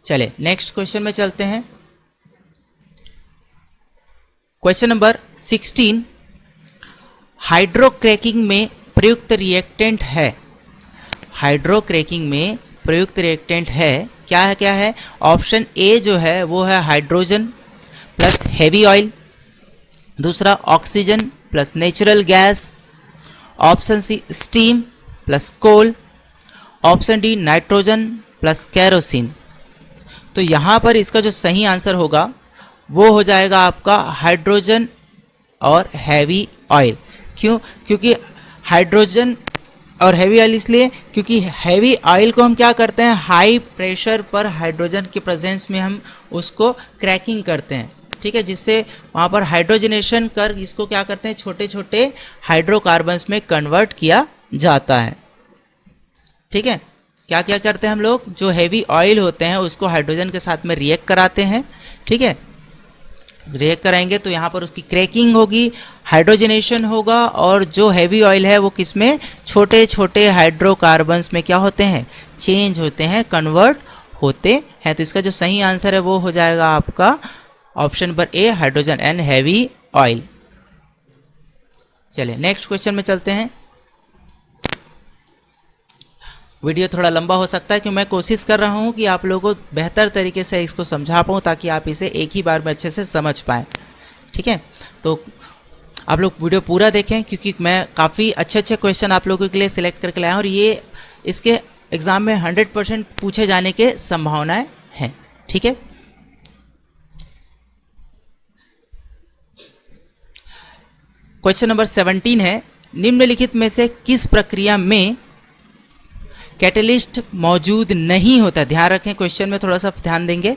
चले नेक्स्ट क्वेश्चन में चलते हैं। क्वेश्चन नंबर 16, हाइड्रोक्रैकिंग में प्रयुक्त रिएक्टेंट है। हाइड्रोक्रैकिंग में प्रयुक्त रिएक्टेंट है, क्या है। ऑप्शन ए जो है वो है हाइड्रोजन प्लस हेवी ऑयल, दूसरा oxygen plus natural gas, option C steam plus coal, option D nitrogen plus kerosene. तो यहाँ पर इसका जो सही आंसर होगा वो हो जाएगा आपका हाइड्रोजन और हैवी ऑयल। क्यों, क्योंकि हाइड्रोजन और हैवी ऑयल इसलिए क्योंकि हैवी ऑयल को हम क्या करते हैं, हाई प्रेशर पर हाइड्रोजन के प्रेजेंस में हम उसको क्रैकिंग करते हैं। ठीक है, जिससे वहाँ पर हाइड्रोजनेशन कर इसको क्या करते हैं, छोटे छोटे हाइड्रोकार्बन्स में कन्वर्ट किया जाता है। ठीक है, क्या क्या करते हैं हम लोग, जो हैवी ऑयल होते हैं उसको हाइड्रोजन के साथ में रिएक्ट कराते हैं। ठीक है, रिएक्ट कराएंगे तो यहाँ पर उसकी क्रैकिंग होगी, हाइड्रोजनेशन होगा, और जो हैवी ऑयल है वो किस में, छोटे छोटे हाइड्रोकार्बन्स में क्या होते हैं, चेंज होते हैं, कन्वर्ट होते हैं। तो इसका जो सही आंसर है वो हो जाएगा आपका option number A, hydrogen and heavy oil. चलिए नेक्स्ट क्वेश्चन में चलते हैं। वीडियो थोड़ा लंबा हो सकता है, क्योंकि मैं कोशिश कर रहा हूँ कि आप लोगों को बेहतर तरीके से इसको समझा पाऊँ ताकि आप इसे एक ही बार में अच्छे से समझ पाएँ। ठीक है, तो आप लोग वीडियो पूरा देखें, क्योंकि मैं काफ़ी अच्छे अच्छे क्वेश्चन आप लोगों के लिए सिलेक्ट करके लाया हूँ और ये इसके एग्ज़ाम में 100% पूछे जाने के संभावनाएं हैं। ठीक है, क्वेश्चन नंबर 17 है, निम्नलिखित में से किस प्रक्रिया में कैटलिस्ट मौजूद नहीं होता। ध्यान रखें, क्वेश्चन में थोड़ा सा ध्यान देंगे,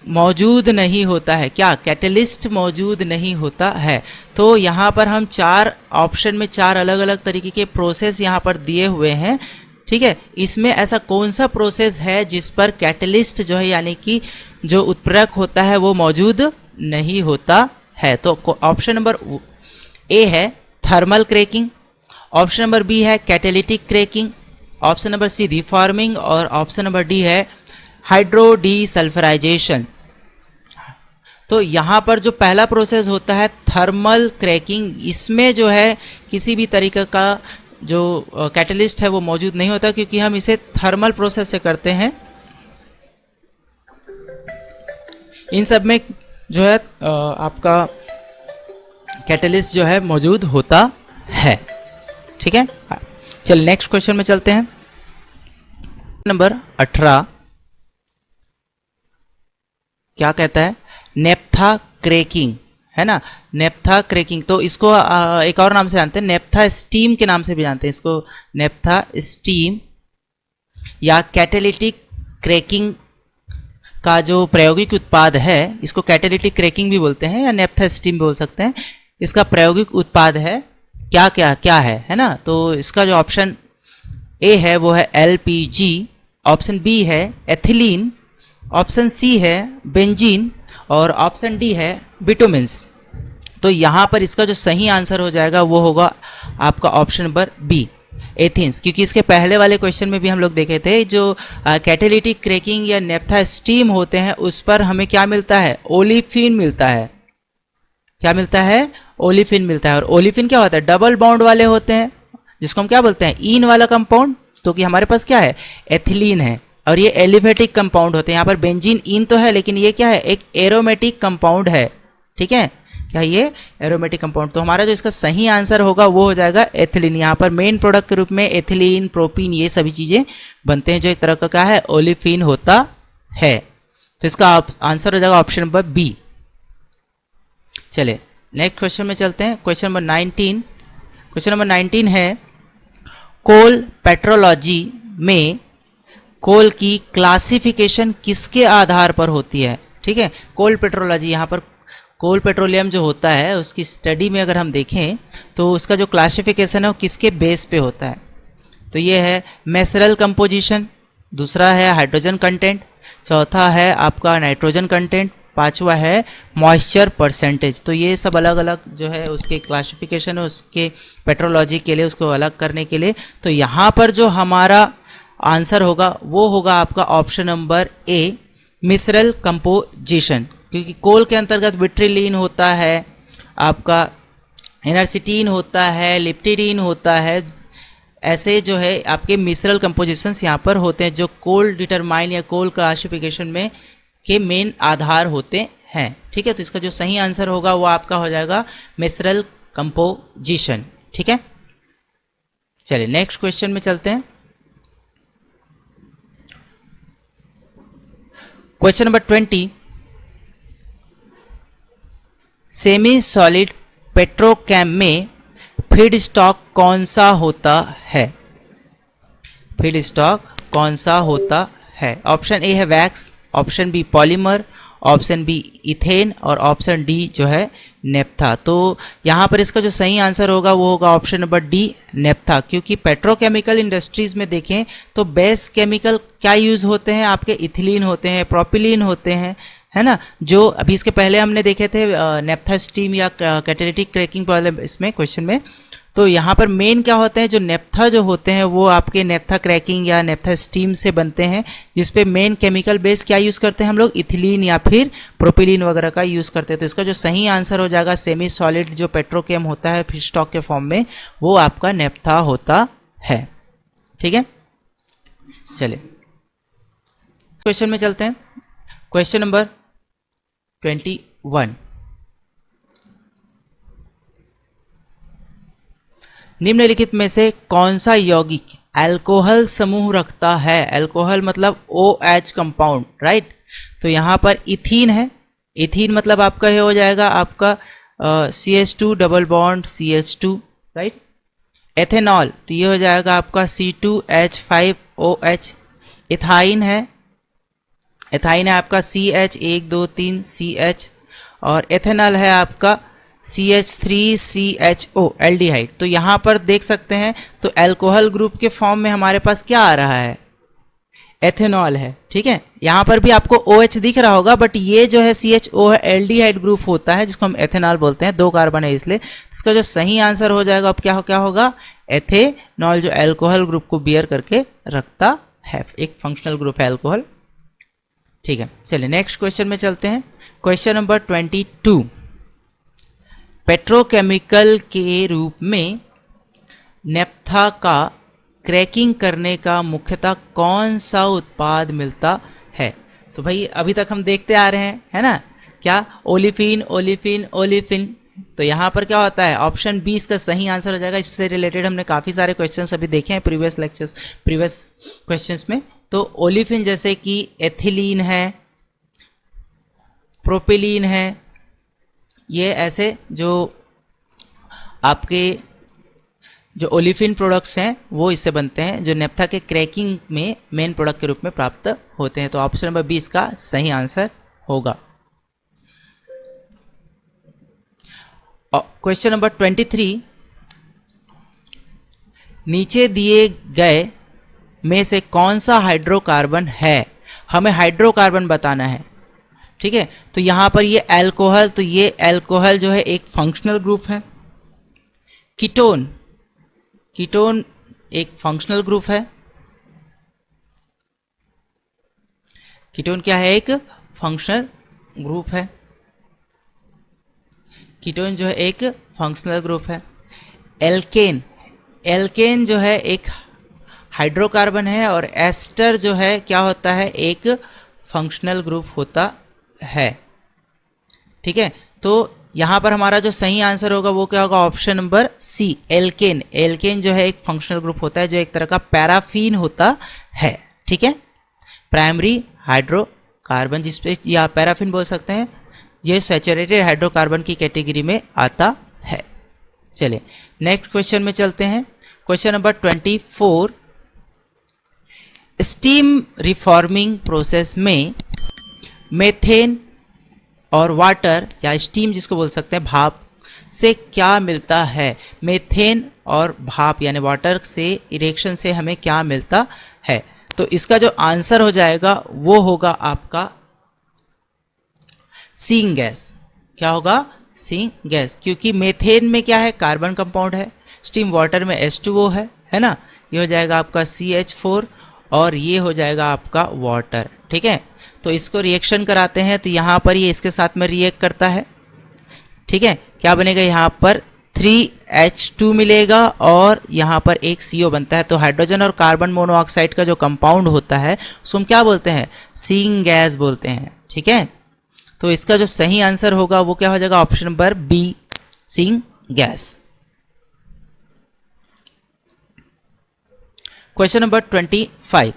मौजूद नहीं होता है, क्या कैटलिस्ट मौजूद नहीं होता है। तो यहाँ पर हम 4 ऑप्शन में 4 अलग अलग तरीके के प्रोसेस यहाँ पर दिए हुए हैं। ठीक है, इसमें ऐसा कौन सा प्रोसेस है जिस पर कैटलिस्ट जो है यानी कि जो उत्प्रेरक होता है वो मौजूद नहीं होता है। तो ऑप्शन नंबर ए है thermal cracking, option number B है catalytic cracking, option number C reforming और ऑप्शन नंबर डी है हाइड्रो डीसल्फराइजेशन। तो यहाँ पर जो पहला प्रोसेस होता है थर्मल क्रैकिंग, इसमें जो है किसी भी तरीके का जो कैटलिस्ट है वो मौजूद नहीं होता, क्योंकि हम इसे थर्मल प्रोसेस से करते हैं। इन सब में जो है आपका कैटलिस्ट जो है मौजूद होता है। ठीक है, चलिए नेक्स्ट क्वेश्चन में चलते हैं। नंबर 18 क्या कहता है? नेप्था क्रैकिंग, है ना, नेप्था क्रैकिंग। तो इसको एक और नाम से जानते हैं, नेप्था स्टीम के नाम से भी जानते हैं इसको। नेप्था स्टीम या कैटेलिटिक क्रैकिंग का जो प्रायोगिक उत्पाद है, इसको कैटेलिटिक क्रैकिंग भी बोलते हैं या नेप्था स्टीम भी बोल सकते हैं। इसका प्रायोगिक उत्पाद है क्या क्या क्या है ना। तो इसका जो ऑप्शन ए है वो है LPG, ऑप्शन बी है एथिलीन, ऑप्शन सी है बेंजीन और ऑप्शन डी है बिटुमेंस। तो यहाँ पर इसका जो सही आंसर हो जाएगा वो होगा आपका ऑप्शन नंबर बी, एथिन्स। क्योंकि इसके पहले वाले क्वेश्चन में भी हम लोग देखे थे जो कैटेलिटिक क्रैकिंग या नेप्था स्टीम होते हैं उस पर हमें क्या मिलता है? ओलिफिन मिलता है। क्या मिलता है? ओलिफिन मिलता है। और ओलिफिन क्या होता है? डबल बॉन्ड वाले होते हैं, जिसको हम क्या बोलते हैं? ईन वाला कंपाउंड। तो कि हमारे पास क्या है? एथिलीन है और ये एलिफेटिक कंपाउंड होते हैं। यहाँ पर बेंजीन ईन तो है लेकिन ये क्या है? एक एरोमेटिक कंपाउंड है। ठीक है, क्या ये एरोमेटिक कंपाउंड? तो हमारा जो इसका सही आंसर होगा वो हो जाएगा एथिलीन। यहाँ पर मेन प्रोडक्ट के रूप में एथिलीन, प्रोपीन, ये सभी चीज़ें बनते हैं जो एक तरह का क्या है? ओलिफिन होता है। तो इसका आंसर हो जाएगा ऑप्शन नंबर बी। चलिए नेक्स्ट क्वेश्चन में चलते हैं। Question number 19। क्वेश्चन नंबर 19 है कोल पेट्रोलॉजी में कोल की क्लासिफिकेशन किसके आधार पर होती है? ठीक है, कोल पेट्रोलॉजी, यहाँ पर कोल पेट्रोलियम जो होता है उसकी स्टडी में अगर हम देखें तो उसका जो क्लासिफिकेशन है वो किसके बेस पे होता है? तो ये है मेसरल कंपोजिशन, दूसरा है हाइड्रोजन कंटेंट, चौथा है आपका नाइट्रोजन कंटेंट, पांचवा है मॉइस्चर परसेंटेज। तो ये सब अलग अलग जो है उसके क्लासिफिकेशन है उसके पेट्रोलॉजी के लिए, उसको अलग करने के लिए। तो यहाँ पर जो हमारा आंसर होगा वो होगा आपका ऑप्शन नंबर ए, मिसरल कंपोजिशन। क्योंकि कोल के अंतर्गत विट्रिलीन होता है, आपका एनर्सिटीन होता है, लिप्टिडीन होता है, ऐसे जो है आपके मिसरल कंपोजिशंस यहाँ पर होते हैं जो कोल डिटरमाइन या कोल क्लासिफिकेशन में के मेन आधार होते हैं। ठीक है, तो इसका जो सही आंसर होगा वो आपका हो जाएगा मिसरल कंपोजिशन। ठीक है, चलिए नेक्स्ट क्वेश्चन में चलते हैं। Question number 20, semi solid Petrochem में फीड स्टॉक कौन सा होता है? फीड स्टॉक कौन सा होता है? ऑप्शन ए है wax, option B polymer, option B ethane और ऑप्शन डी जो है नेप्था। तो यहाँ पर इसका जो सही आंसर होगा वो होगा ऑप्शन नंबर डी, नेप्था। क्योंकि पेट्रोकेमिकल इंडस्ट्रीज़ में देखें तो बेस केमिकल क्या यूज़ होते हैं? आपके इथिलीन होते हैं, प्रोपिलीन होते हैं, है ना। जो अभी इसके पहले हमने देखे थे नेप्था स्टीम या कैटेलिटिक क्रैकिंग वाले इसमें क्वेश्चन में, तो यहाँ पर मेन क्या होते हैं? जो नेप्था जो होते हैं वो आपके नेप्था क्रैकिंग या नेप्था स्टीम से बनते हैं, जिसपे मेन केमिकल बेस क्या यूज़ करते हैं हम लोग? इथिलीन या फिर प्रोपिलीन वगैरह का यूज़ करते हैं। तो इसका जो सही आंसर हो जाएगा सेमी सॉलिड जो पेट्रोकेम होता है फीड स्टॉक के फॉर्म में, वो आपका नेप्था होता है। ठीक है, चलिए क्वेश्चन में चलते हैं। क्वेश्चन नंबर 21, निम्नलिखित में से कौन सा यौगिक अल्कोहल समूह रखता है? अल्कोहल मतलब OH कंपाउंड, राइट। तो यहाँ पर इथीन है, इथीन मतलब आपका ये हो जाएगा आपका CH2 double bond CH2, right. Ethanol तो ये हो जाएगा आपका C2H5OH। इथाइन है, एथाइन है आपका CH123CH और एथेनॉल है आपका CH3CHO एल्डिहाइड। तो यहाँ पर देख सकते हैं तो अल्कोहल ग्रुप के फॉर्म में हमारे पास क्या आ रहा है? एथेनॉल है। ठीक है, यहाँ पर भी आपको OH दिख रहा होगा बट ये जो है CHO है, एल्डिहाइड ग्रुप होता है जिसको हम एथेनॉल बोलते हैं, 2 कार्बन है इसलिए। इसका जो सही आंसर हो जाएगा अब क्या होगा? एथेनॉल, जो अल्कोहल ग्रुप को बियर करके रखता है, एक फंक्शनल ग्रुप है अल्कोहल। ठीक है, चलिए नेक्स्ट क्वेश्चन में चलते हैं। क्वेश्चन नंबर 22, पेट्रोकेमिकल के रूप में नेप्था का क्रैकिंग करने का मुख्यतः कौन सा उत्पाद मिलता है? तो भाई अभी तक हम देखते आ रहे हैं, है ना, क्या ओलिफिन ओलिफिन ओलिफिन। तो यहाँ पर क्या होता है, ऑप्शन बी इसका सही आंसर हो जाएगा। इससे रिलेटेड हमने काफ़ी सारे क्वेश्चंस अभी देखे हैं प्रीवियस लेक्चर्स, प्रीवियस क्वेश्चंस में। तो ओलिफिन जैसे कि एथिलीन है, प्रोपिलीन है, ये ऐसे जो आपके जो ओलिफिन प्रोडक्ट्स हैं वो इससे बनते हैं, जो नेप्था के क्रैकिंग में मेन प्रोडक्ट के रूप में प्राप्त होते हैं। तो ऑप्शन नंबर बी इसका सही आंसर होगा। क्वेश्चन नंबर 23, नीचे दिए गए में से कौन सा हाइड्रोकार्बन है? हमें हाइड्रोकार्बन बताना है, ठीक है। तो यहाँ पर ये एल्कोहल, तो ये एल्कोहल जो है एक फंक्शनल ग्रुप है। कीटोन, कीटोन एक फंक्शनल ग्रुप है। कीटोन क्या है, एक फंक्शनल ग्रुप है। कीटोन जो है एक फंक्शनल ग्रुप है। एल्केन, एल्केन जो है एक हाइड्रोकार्बन है, और एस्टर जो है क्या होता है, एक फंक्शनल ग्रुप होता है, ठीक है। तो यहाँ पर हमारा जो सही आंसर होगा वो क्या होगा, option number C, alkane. Alkane जो है एक फंक्शनल ग्रुप होता है, जो एक तरह का पैराफिन होता है, ठीक है। प्राइमरी हाइड्रोकार्बन जिसपे या पैराफिन बोल सकते हैं, ये सैचुरेटेड हाइड्रोकार्बन की कैटेगरी में आता है। चलिए नेक्स्ट क्वेश्चन में चलते हैं। Question number 24, steam reforming process में मेथेन और वाटर या स्टीम जिसको बोल सकते हैं, भाप से क्या मिलता है? मेथेन और भाप यानी वाटर से, इरेक्शन से हमें क्या मिलता है? तो इसका जो आंसर हो जाएगा वो होगा आपका सीन गैस। क्या होगा, सीन गैस, क्योंकि मेथेन में क्या है, कार्बन कंपाउंड है, स्टीम वाटर में H2O है ना, ये हो जाएगा आपका CH4 और ये हो जाएगा आपका वाटर, ठीक है। तो इसको रिएक्शन कराते हैं तो यहाँ पर ये इसके साथ में रिएक्ट करता है, ठीक है। क्या बनेगा, यहाँ पर 3H2 मिलेगा और यहाँ पर एक CO बनता है। तो हाइड्रोजन और कार्बन मोनोऑक्साइड का जो कंपाउंड होता है उसको हम क्या बोलते हैं, सीन गैस बोलते हैं, ठीक है। तो इसका जो सही आंसर होगा वो क्या हो जाएगा, option number B, syn gas. Question number 25,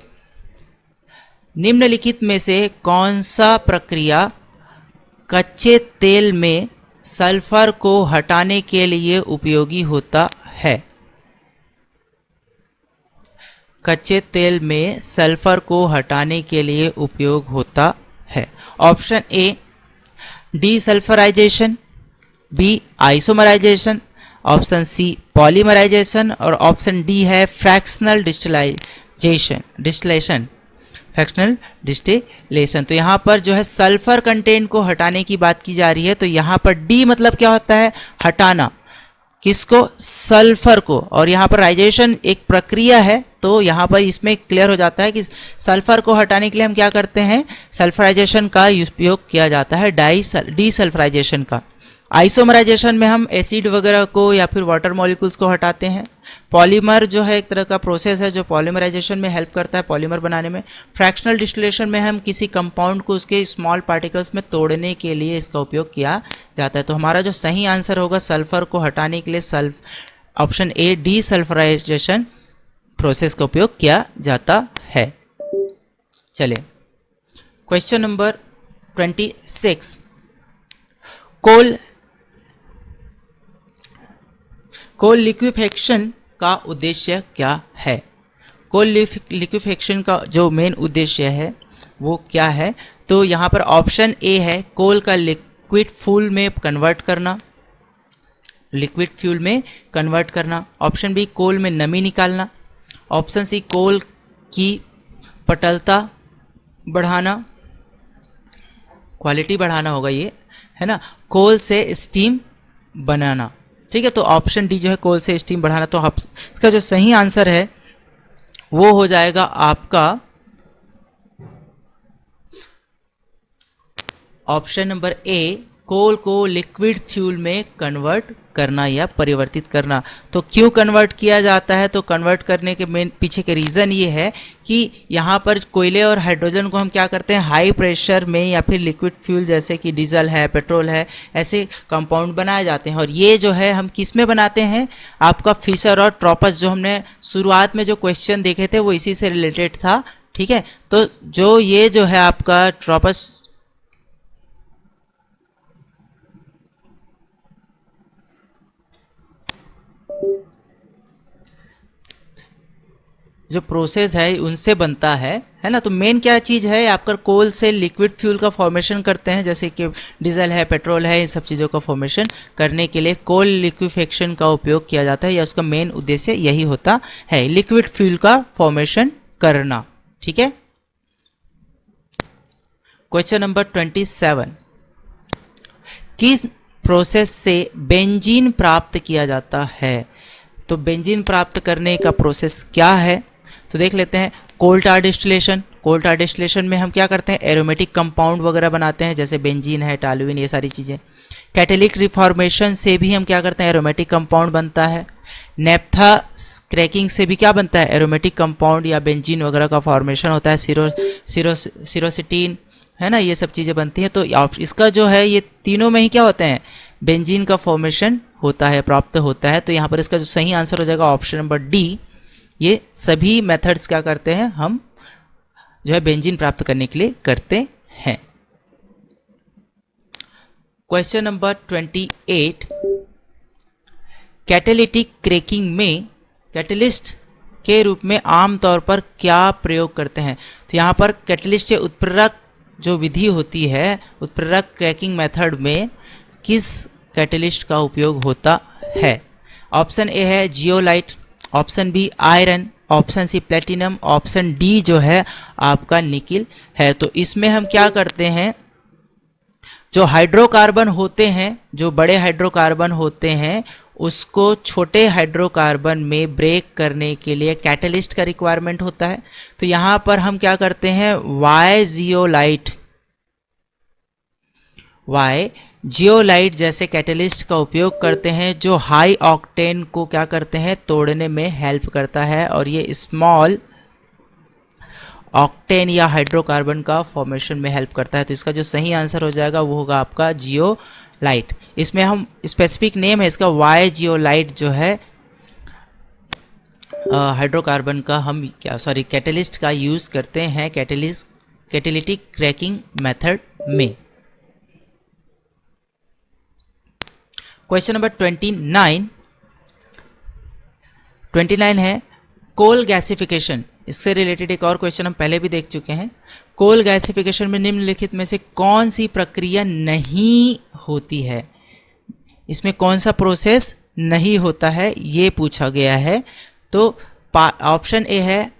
निम्नलिखित में से कौन सा प्रक्रिया कच्चे तेल में सल्फर को हटाने के लिए उपयोगी होता है? कच्चे तेल में सल्फर को हटाने के लिए उपयोग होता है। Option A desulphurisation, B isomerisation, option C polymerisation और ऑप्शन डी है फ्रैक्शनल डिस्टिलेशन, फ्रैक्शनल डिस्टिलेशन। तो यहाँ पर जो है सल्फर कंटेंट को हटाने की बात की जा रही है। तो यहाँ पर डी मतलब क्या होता है, हटाना, किसको, सल्फर को, और यहाँ पर राइजेशन एक प्रक्रिया है। तो यहाँ पर इसमें क्लियर हो जाता है कि सल्फर को हटाने के लिए हम क्या करते हैं, सल्फराइजेशन का उपयोग किया जाता है, डीसल्फराइजेशन का। आइसोमराइजेशन में हम एसिड वगैरह को या फिर वाटर मॉलिक्यूल्स को हटाते हैं। पॉलीमर जो है एक तरह का प्रोसेस है जो पॉलीमराइजेशन में हेल्प करता है, पॉलीमर बनाने में। फ्रैक्शनल डिस्टिलेशन में हम किसी कंपाउंड को उसके स्मॉल पार्टिकल्स में तोड़ने के लिए इसका उपयोग किया जाता है। तो हमारा जो सही आंसर होगा सल्फर को हटाने के लिए ऑप्शन ए डीसल्फराइजेशन प्रोसेस का उपयोग किया जाता है। चलिए क्वेश्चन नंबर 26, कोल लिक्विफेक्शन का उद्देश्य क्या है? कोल लिक्विफेक्शन का जो मेन उद्देश्य है वो क्या है? तो यहाँ पर ऑप्शन ए है कोल का लिक्विड फ्यूल में कन्वर्ट करना, लिक्विड फ्यूल में कन्वर्ट करना। ऑप्शन बी कोल में नमी निकालना। ऑप्शन सी कोल की पटलता बढ़ाना, क्वालिटी बढ़ाना होगा ये, है ना। कोल से स्टीम बनाना, ठीक है। तो ऑप्शन डी जो है कोल से स्टीम बढ़ाना। तो इसका जो सही आंसर है वो हो जाएगा आपका ऑप्शन नंबर ए, कोल को लिक्विड फ्यूल में कन्वर्ट करना या परिवर्तित करना। तो क्यों कन्वर्ट किया जाता है? तो कन्वर्ट करने के मेन पीछे के रीज़न ये है कि यहाँ पर कोयले और हाइड्रोजन को हम क्या करते हैं, हाई प्रेशर में या फिर लिक्विड फ्यूल जैसे कि डीजल है, पेट्रोल है, ऐसे कंपाउंड बनाए जाते हैं। और ये जो है हम किस में बनाते हैं? आपका फिशर और ट्रॉपस, जो हमने शुरुआत में जो क्वेश्चन देखे थे वो इसी से रिलेटेड था। ठीक है, तो जो ये जो है आपका ट्रॉपस, जो प्रोसेस है उनसे बनता है ना। तो मेन क्या चीज़ है, आपका कोल से लिक्विड फ्यूल का फॉर्मेशन करते हैं, जैसे कि डीजल है, पेट्रोल है, इन सब चीज़ों का फॉर्मेशन करने के लिए कोल लिक्विफेक्शन का उपयोग किया जाता है, या उसका मेन उद्देश्य यही होता है, लिक्विड फ्यूल का फॉर्मेशन करना। ठीक है, क्वेश्चन नंबर 27, किस प्रोसेस से बेंजीन प्राप्त किया जाता है? तो बेंजीन प्राप्त करने का प्रोसेस क्या है? तो देख लेते हैं। कोल टार डिस्टिलेशन, कोल टार डिस्टिलेशन में हम क्या करते हैं, एरोमेटिक कंपाउंड वगैरह बनाते हैं, जैसे बेंजीन है, टॉल्यूइन, ये सारी चीज़ें। कैटेलिक रिफॉर्मेशन से भी हम क्या करते हैं, एरोमेटिक कंपाउंड बनता है। नेप्था क्रैकिंग से भी क्या बनता है, एरोमेटिक कंपाउंड या बेंजीन वगैरह का फॉर्मेशन होता है। सिरोसिटीन है ना, ये सब चीज़ें बनती हैं। तो इसका जो है ये तीनों में ही क्या होते हैं, बेंजीन का फॉर्मेशन होता है, प्राप्त होता है। तो यहाँ पर इसका जो सही आंसर हो जाएगा ऑप्शन नंबर डी। ये सभी मेथड्स क्या करते हैं, हम जो है बेंजीन प्राप्त करने के लिए करते हैं। क्वेश्चन नंबर 28, कैटेलिटिक क्रैकिंग में कैटलिस्ट के रूप में आमतौर पर क्या प्रयोग करते हैं? तो यहाँ पर कैटलिस्ट से उत्प्रेरक जो विधि होती है, उत्प्रेरक क्रैकिंग मेथड में किस कैटलिस्ट का उपयोग होता है? ऑप्शन ए है zeolite, option B iron, option C platinum, option D जो है आपका निकिल है। तो इसमें हम क्या करते हैं, जो हाइड्रोकार्बन होते हैं, जो बड़े हाइड्रोकार्बन होते हैं, उसको छोटे हाइड्रोकार्बन में ब्रेक करने के लिए कैटलिस्ट का रिक्वायरमेंट होता है। तो यहाँ पर हम क्या करते हैं, वाई जियोलाइट जैसे कैटलिस्ट का उपयोग करते हैं, जो हाई ऑक्टेन को क्या करते हैं, तोड़ने में हेल्प करता है, और ये स्मॉल ऑक्टेन या हाइड्रोकार्बन का फॉर्मेशन में हेल्प करता है। तो इसका जो सही आंसर हो जाएगा वो होगा आपका जियोलाइट। इसमें हम स्पेसिफिक नेम है इसका, वाई जियोलाइट जो है हाइड्रोकार्बन का हम कैटलिस्ट का यूज़ करते हैं कैटेलिटिक क्रैकिंग मेथड में। क्वेश्चन नंबर 29 है कोल गैसिफिकेशन। इससे रिलेटेड एक और क्वेश्चन हम पहले भी देख चुके हैं। कोल गैसिफिकेशन में निम्नलिखित में से कौन सी प्रक्रिया नहीं होती है? इसमें कौन सा प्रोसेस नहीं होता है ये पूछा गया है। तो ऑप्शन ए है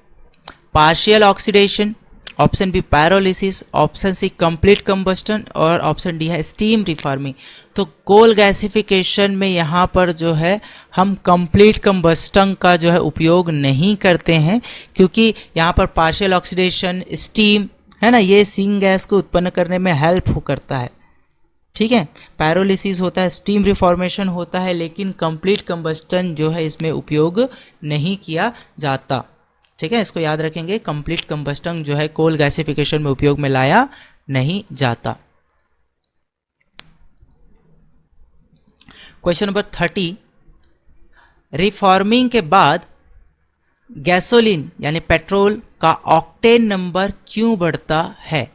partial oxidation, option B pyrolysis, option C complete combustion, और ऑप्शन डी है स्टीम रिफॉर्मिंग। तो कोल गैसिफिकेशन में यहाँ पर जो है हम कंप्लीट कंबस्टन का जो है उपयोग नहीं करते हैं, क्योंकि यहाँ पर पार्शियल ऑक्सीडेशन, स्टीम है ना, ये सिंक गैस को उत्पन्न करने में हेल्प करता है। ठीक है, पैरोलिसिस होता है, स्टीम रिफॉर्मेशन होता है, लेकिन कंप्लीट कंबस्टन जो है इसमें उपयोग नहीं किया जाता। ठीक है, इसको याद रखेंगे, कंप्लीट कंबस्टन जो है कोल गैसिफिकेशन में उपयोग में लाया नहीं जाता। क्वेश्चन नंबर 30, रिफॉर्मिंग के बाद गैसोलीन यानी पेट्रोल का ऑक्टेन नंबर क्यों बढ़ता है?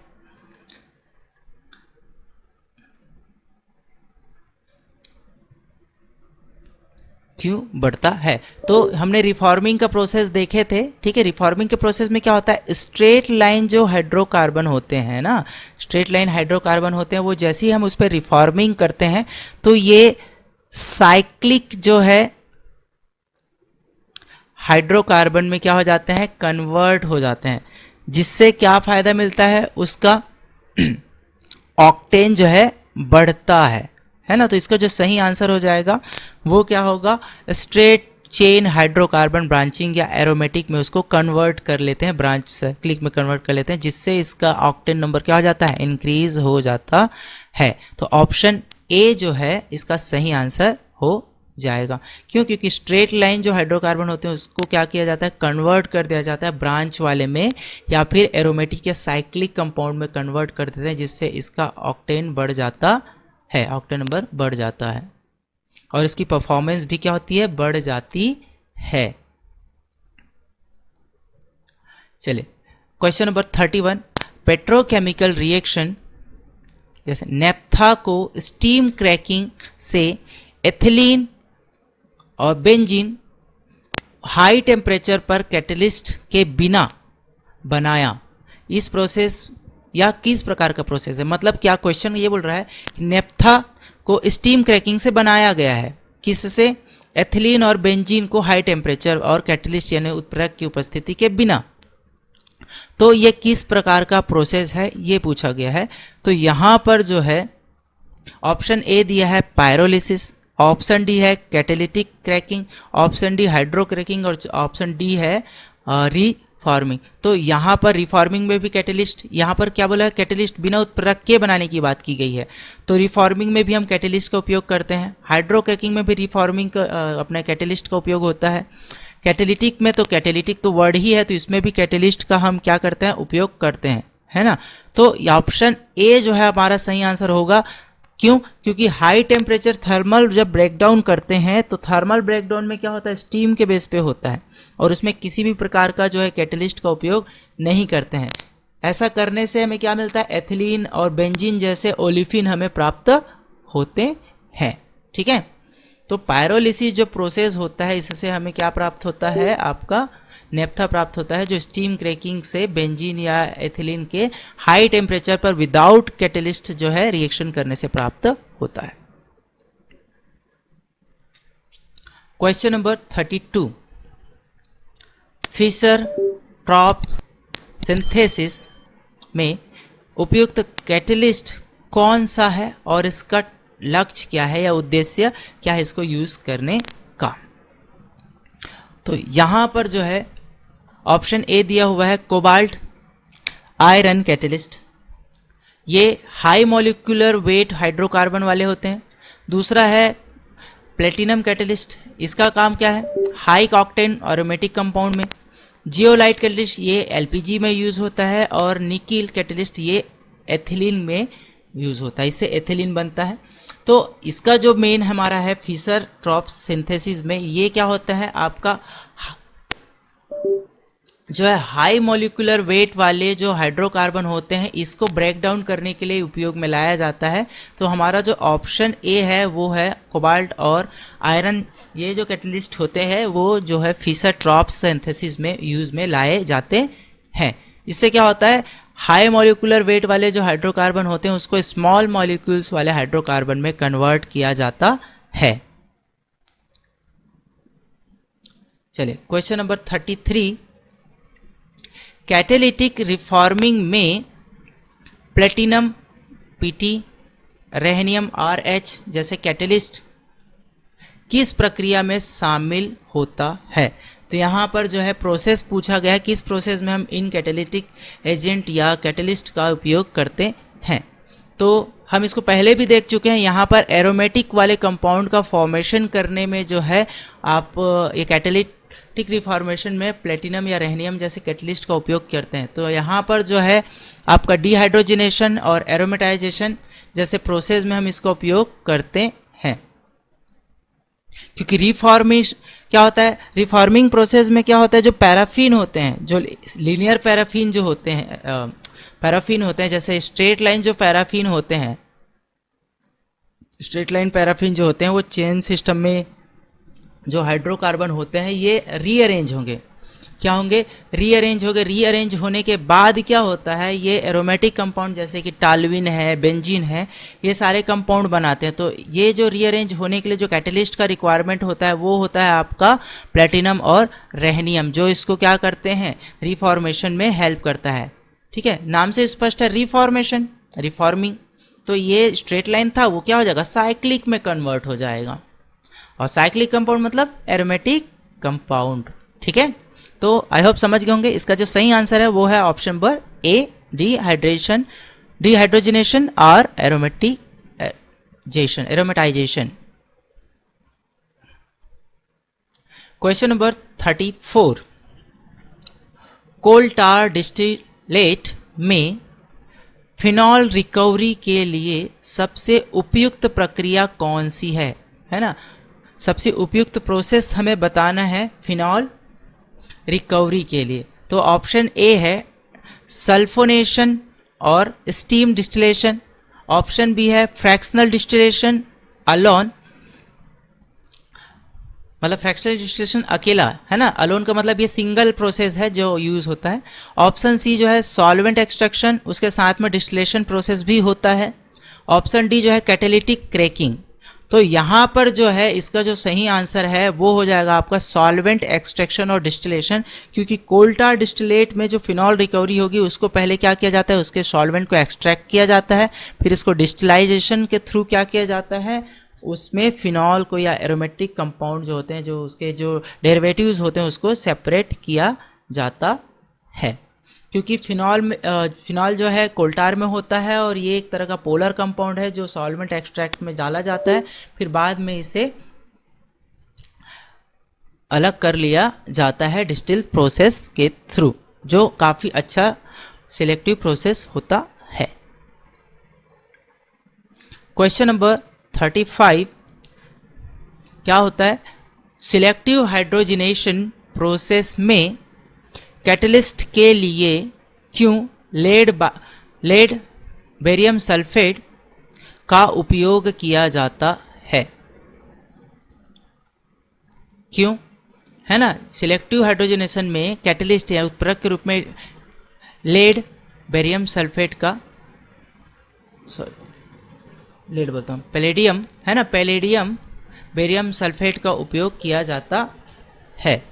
क्यों बढ़ता है? तो हमने रिफॉर्मिंग का प्रोसेस देखे थे। ठीक है, रिफॉर्मिंग के प्रोसेस में क्या होता है, स्ट्रेट लाइन जो हाइड्रोकार्बन होते हैं ना, स्ट्रेट लाइन हाइड्रोकार्बन होते हैं, वो जैसे ही हम उस पर रिफॉर्मिंग करते हैं तो ये साइक्लिक जो है हाइड्रोकार्बन में क्या हो जाते हैं, कन्वर्ट हो जाते हैं, जिससे क्या फ़ायदा मिलता है, उसका ऑक्टेन जो है बढ़ता है ना। तो इसका जो सही आंसर हो जाएगा वो क्या होगा, स्ट्रेट चेन हाइड्रोकार्बन ब्रांचिंग या एरोमेटिक में उसको कन्वर्ट कर लेते हैं, ब्रांच साइक्लिक में कन्वर्ट कर लेते हैं, जिससे इसका ऑक्टेन नंबर क्या हो जाता है, इंक्रीज हो जाता है। तो ऑप्शन ए जो है इसका सही आंसर हो जाएगा। क्यों? क्योंकि स्ट्रेट लाइन जो हाइड्रोकार्बन होते हैं उसको क्या किया जाता है, कन्वर्ट कर दिया जाता है ब्रांच वाले में, या फिर एरोमेटिक या साइक्लिक कंपाउंड में कन्वर्ट कर देते हैं, जिससे इसका ऑक्टेन बढ़ जाता है, ऑक्टेन नंबर बढ़ जाता है और इसकी परफॉर्मेंस भी क्या होती है, बढ़ जाती है। चलिए क्वेश्चन नंबर 31, पेट्रोकेमिकल रिएक्शन जैसे नेप्था को स्टीम क्रैकिंग से एथिलीन और बेंजीन हाई टेम्परेचर पर कैटलिस्ट के बिना बनाया, इस प्रोसेस या किस प्रकार का प्रोसेस है। मतलब क्या क्वेश्चन ये बोल रहा है कि नेप्था को स्टीम क्रैकिंग से बनाया गया है, किससे, एथिलीन और बेंजीन को हाई टेम्परेचर और कैटलिस्ट यानी उत्प्रेरक की उपस्थिति के बिना। तो ये किस प्रकार का प्रोसेस है ये पूछा गया है। तो यहाँ पर जो है ऑप्शन ए दिया है पायरोलिसिस, ऑप्शन डी है catalytic cracking, option D hydro cracking और ऑप्शन डी है रिफॉर्मिंग। तो यहाँ पर रिफॉर्मिंग में भी कैटेलिस्ट, यहाँ पर क्या बोला है, कैटेलिस्ट बिना उत्प्रेरक के बनाने की बात की गई है। तो रिफॉर्मिंग में भी हम कैटेलिस्ट का उपयोग करते हैं, हाइड्रो क्रैकिंग में भी रिफॉर्मिंग का अपने कैटेलिस्ट का उपयोग होता है। कैटेलिटिक में तो कैटेलिटिक तो वर्ड ही है, तो इसमें भी कैटेलिस्ट का हम क्या करते हैं, उपयोग करते हैं, है ना। तो ऑप्शन ए जो है हमारा सही आंसर होगा। क्यों? क्योंकि हाई टेम्परेचर थर्मल जब ब्रेकडाउन करते हैं तो थर्मल ब्रेकडाउन में क्या होता है, स्टीम के बेस पे होता है और उसमें किसी भी प्रकार का जो है कैटलिस्ट का उपयोग नहीं करते हैं। ऐसा करने से हमें क्या मिलता है, एथिलीन और बेंजीन जैसे ओलिफिन हमें प्राप्त होते हैं। ठीक है, तो पायरोलिसिस जो प्रोसेस होता है इससे हमें क्या प्राप्त होता है, आपका नेप्था प्राप्त होता है, जो स्टीम क्रैकिंग से बेंजीन या एथिलीन के हाई टेम्परेचर पर विदाउट कैटलिस्ट जो है रिएक्शन करने से प्राप्त होता है। Question number 32, Fischer Tropsch synthesis में उपयुक्त कैटलिस्ट कौन सा है और इसका लक्ष्य क्या है या उद्देश्य क्या है इसको यूज करने का। तो यहाँ पर जो है ऑप्शन ए दिया हुआ है कोबाल्ट आयरन कैटलिस्ट, ये हाई मॉलिक्यूलर वेट हाइड्रोकार्बन वाले होते हैं। दूसरा है प्लेटिनम कैटलिस्ट, इसका काम क्या है, हाई ऑक्टेन एरोमेटिक कंपाउंड में। जियोलाइट कैटलिस्ट ये एलपीजी में यूज़ होता है और निकिल कैटलिस्ट ये एथिलीन में यूज़ होता है, इससे एथिलीन बनता है। तो इसका जो मेन हमारा है फिशर ट्रॉप्स सिंथेसिस में ये क्या होता है, आपका जो है हाई मॉलिक्यूलर वेट वाले जो हाइड्रोकार्बन होते हैं इसको ब्रेक डाउन करने के लिए उपयोग में लाया जाता है। तो हमारा जो ऑप्शन ए है वो है कोबाल्ट और आयरन, ये जो कैटलिस्ट होते हैं वो जो है फिशर ट्रॉप्स सिंथेसिस में यूज़ में लाए जाते हैं। इससे क्या होता है, हाई मॉलिक्यूलर वेट वाले जो हाइड्रोकार्बन होते हैं उसको स्मॉल मॉलिक्यूल्स वाले हाइड्रोकार्बन में कन्वर्ट किया जाता है। चलिए क्वेश्चन नंबर 33, कैटेलिटिक रिफॉर्मिंग में प्लेटिनम पीटी रेहनियम RH जैसे कैटलिस्ट किस प्रक्रिया में शामिल होता है। तो यहाँ पर जो है प्रोसेस पूछा गया है, किस प्रोसेस में हम इन कैटेलिटिक एजेंट या कैटलिस्ट का उपयोग करते हैं। तो हम इसको पहले भी देख चुके हैं, यहाँ पर एरोमेटिक वाले कंपाउंड का फॉर्मेशन करने में जो है आप ये कैटेलिटिक रिफॉर्मेशन में प्लेटिनम या रेहनियम जैसे कैटलिस्ट का उपयोग करते हैं। तो यहाँ पर जो है आपका डिहाइड्रोजनेशन और एरोमेटाइजेशन जैसे प्रोसेस में हम इसका उपयोग करते हैं। क्योंकि रिफॉर्मेशन क्या होता है, रिफॉर्मिंग प्रोसेस में क्या होता है, जो पैराफिन होते हैं, जो लीनियर पैराफिन जो होते हैं, पैराफिन होते हैं, जैसे स्ट्रेट लाइन जो पैराफिन होते हैं, स्ट्रेट लाइन पैराफिन जो होते हैं वो चेन सिस्टम में जो हाइड्रोकार्बन होते हैं ये रीअरेंज होंगे। क्या होंगे, रीअरेंज होंगे। रीअरेंज होने के बाद क्या होता है, ये एरोमेटिक कंपाउंड जैसे कि टालविन है, बेंजीन है, ये सारे कंपाउंड बनाते हैं। तो ये जो रीअरेंज होने के लिए जो कैटलिस्ट का रिक्वायरमेंट होता है वो होता है आपका प्लेटिनम और रेहनियम, जो इसको क्या करते हैं, रिफॉर्मेशन में हेल्प करता है। ठीक है, नाम से स्पष्ट है, रिफॉर्मेशन, रिफॉर्मिंग। तो ये स्ट्रेट लाइन था वो क्या हो जाएगा, साइक्लिक में कन्वर्ट हो जाएगा। और साइक्लिक कंपाउंड मतलब एरोमेटिक कंपाउंड। ठीक है, तो आई होप समझ गए होंगे। इसका जो सही आंसर है वो है ऑप्शन नंबर ए, डिहाइड्रोजनेशन और एरोमेटाइजेशन। क्वेश्चन नंबर 34, कोल टार डिस्टिलेट में फिनॉल रिकवरी के लिए सबसे उपयुक्त प्रक्रिया कौन सी है ना। सबसे उपयुक्त प्रोसेस हमें बताना है फिनॉल रिकवरी के लिए। तो ऑप्शन ए है सल्फोनेशन और स्टीम डिस्टिलेशन, ऑप्शन बी है फ्रैक्शनल डिस्टिलेशन अलोन, मतलब फ्रैक्शनल डिस्टिलेशन अकेला है ना, अलोन का मतलब ये सिंगल प्रोसेस है जो यूज़ होता है। ऑप्शन सी जो है सॉल्वेंट एक्सट्रैक्शन, उसके साथ में डिस्टिलेशन प्रोसेस भी होता है। ऑप्शन डी जो है कैटेलिटिक क्रैकिंग। तो यहाँ पर जो है इसका जो सही आंसर है वो हो जाएगा आपका सॉल्वेंट एक्सट्रैक्शन और डिस्टिलेशन, क्योंकि कोल टार डिस्टिलेट में जो फिनॉल रिकवरी होगी उसको पहले क्या किया जाता है, उसके सॉल्वेंट को एक्सट्रैक्ट किया जाता है, फिर इसको डिस्टिलाइजेशन के थ्रू क्या किया जाता है, उसमें फिनॉल को या एरोमेटिक कंपाउंड जो होते हैं, जो उसके जो डेरिवेटिव्स होते हैं, उसको सेपरेट किया जाता है। क्योंकि फिनॉल जो है कोल्टार में होता है और ये एक तरह का पोलर कंपाउंड है जो सॉल्वेंट एक्सट्रैक्ट में डाला जाता है, फिर बाद में इसे अलग कर लिया जाता है डिस्टिल प्रोसेस के थ्रू, जो काफ़ी अच्छा सिलेक्टिव प्रोसेस होता है। क्वेश्चन नंबर 35, क्या होता है, सिलेक्टिव हाइड्रोजनेशन प्रोसेस में कैटलिस्ट के लिए क्यों लेड बेरियम सल्फेट का उपयोग किया जाता है। क्यों, है ना, सिलेक्टिव हाइड्रोजनेशन में कैटलिस्ट या उत्प्रेरक के रूप में लेड बेरियम सल्फेट का, लेड बोलता हूँ, पैलेडियम है ना, पैलेडियम बेरियम सल्फेट का उपयोग किया जाता है।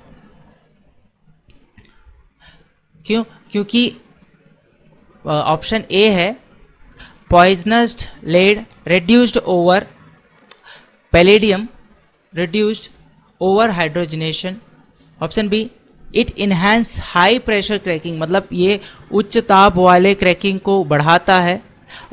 क्यों, क्योंकि ऑप्शन ए है poisoned lead reduced over palladium reduced over hydrogenation. Option B it enhance high pressure cracking, मतलब ये उच्च ताप वाले क्रैकिंग को बढ़ाता है।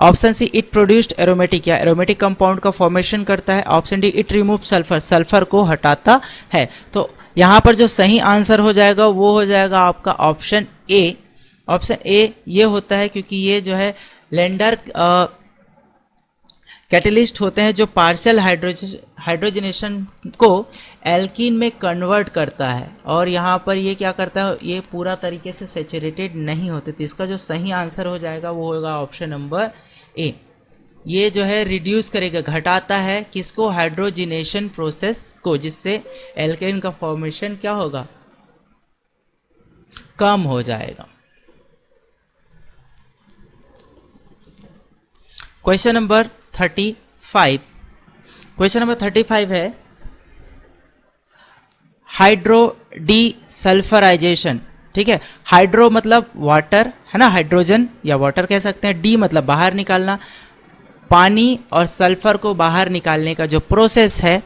Option C it produced aromatic, या एरोमेटिक कंपाउंड का फॉर्मेशन करता है। Option D it remove sulphur, sulphur को हटाता है। तो यहाँ पर जो सही आंसर हो जाएगा वो हो जाएगा आपका ऑप्शन ए। ऑप्शन ए ये होता है क्योंकि ये जो है लेंडर कैटलिस्ट होते हैं जो पार्शियल हाइड्रोजनेशन को एल्कीन में कन्वर्ट करता है, और यहाँ पर ये क्या करता है, ये पूरा तरीके से सैचुरेटेड नहीं होते। तो इसका जो सही आंसर हो जाएगा वो होगा ऑप्शन नंबर ए। ये जो है रिड्यूस करेगा, घटाता है किसको, हाइड्रोजनेशन प्रोसेस को, जिससे एल्केन का फॉर्मेशन क्या होगा, कम हो जाएगा। क्वेश्चन नंबर 35, क्वेश्चन नंबर 35 है हाइड्रो डी सल्फराइजेशन। ठीक है, हाइड्रो मतलब वाटर है ना, हाइड्रोजन या वाटर कह सकते हैं, डी मतलब बाहर निकालना, पानी और सल्फर को बाहर निकालने का जो प्रोसेस है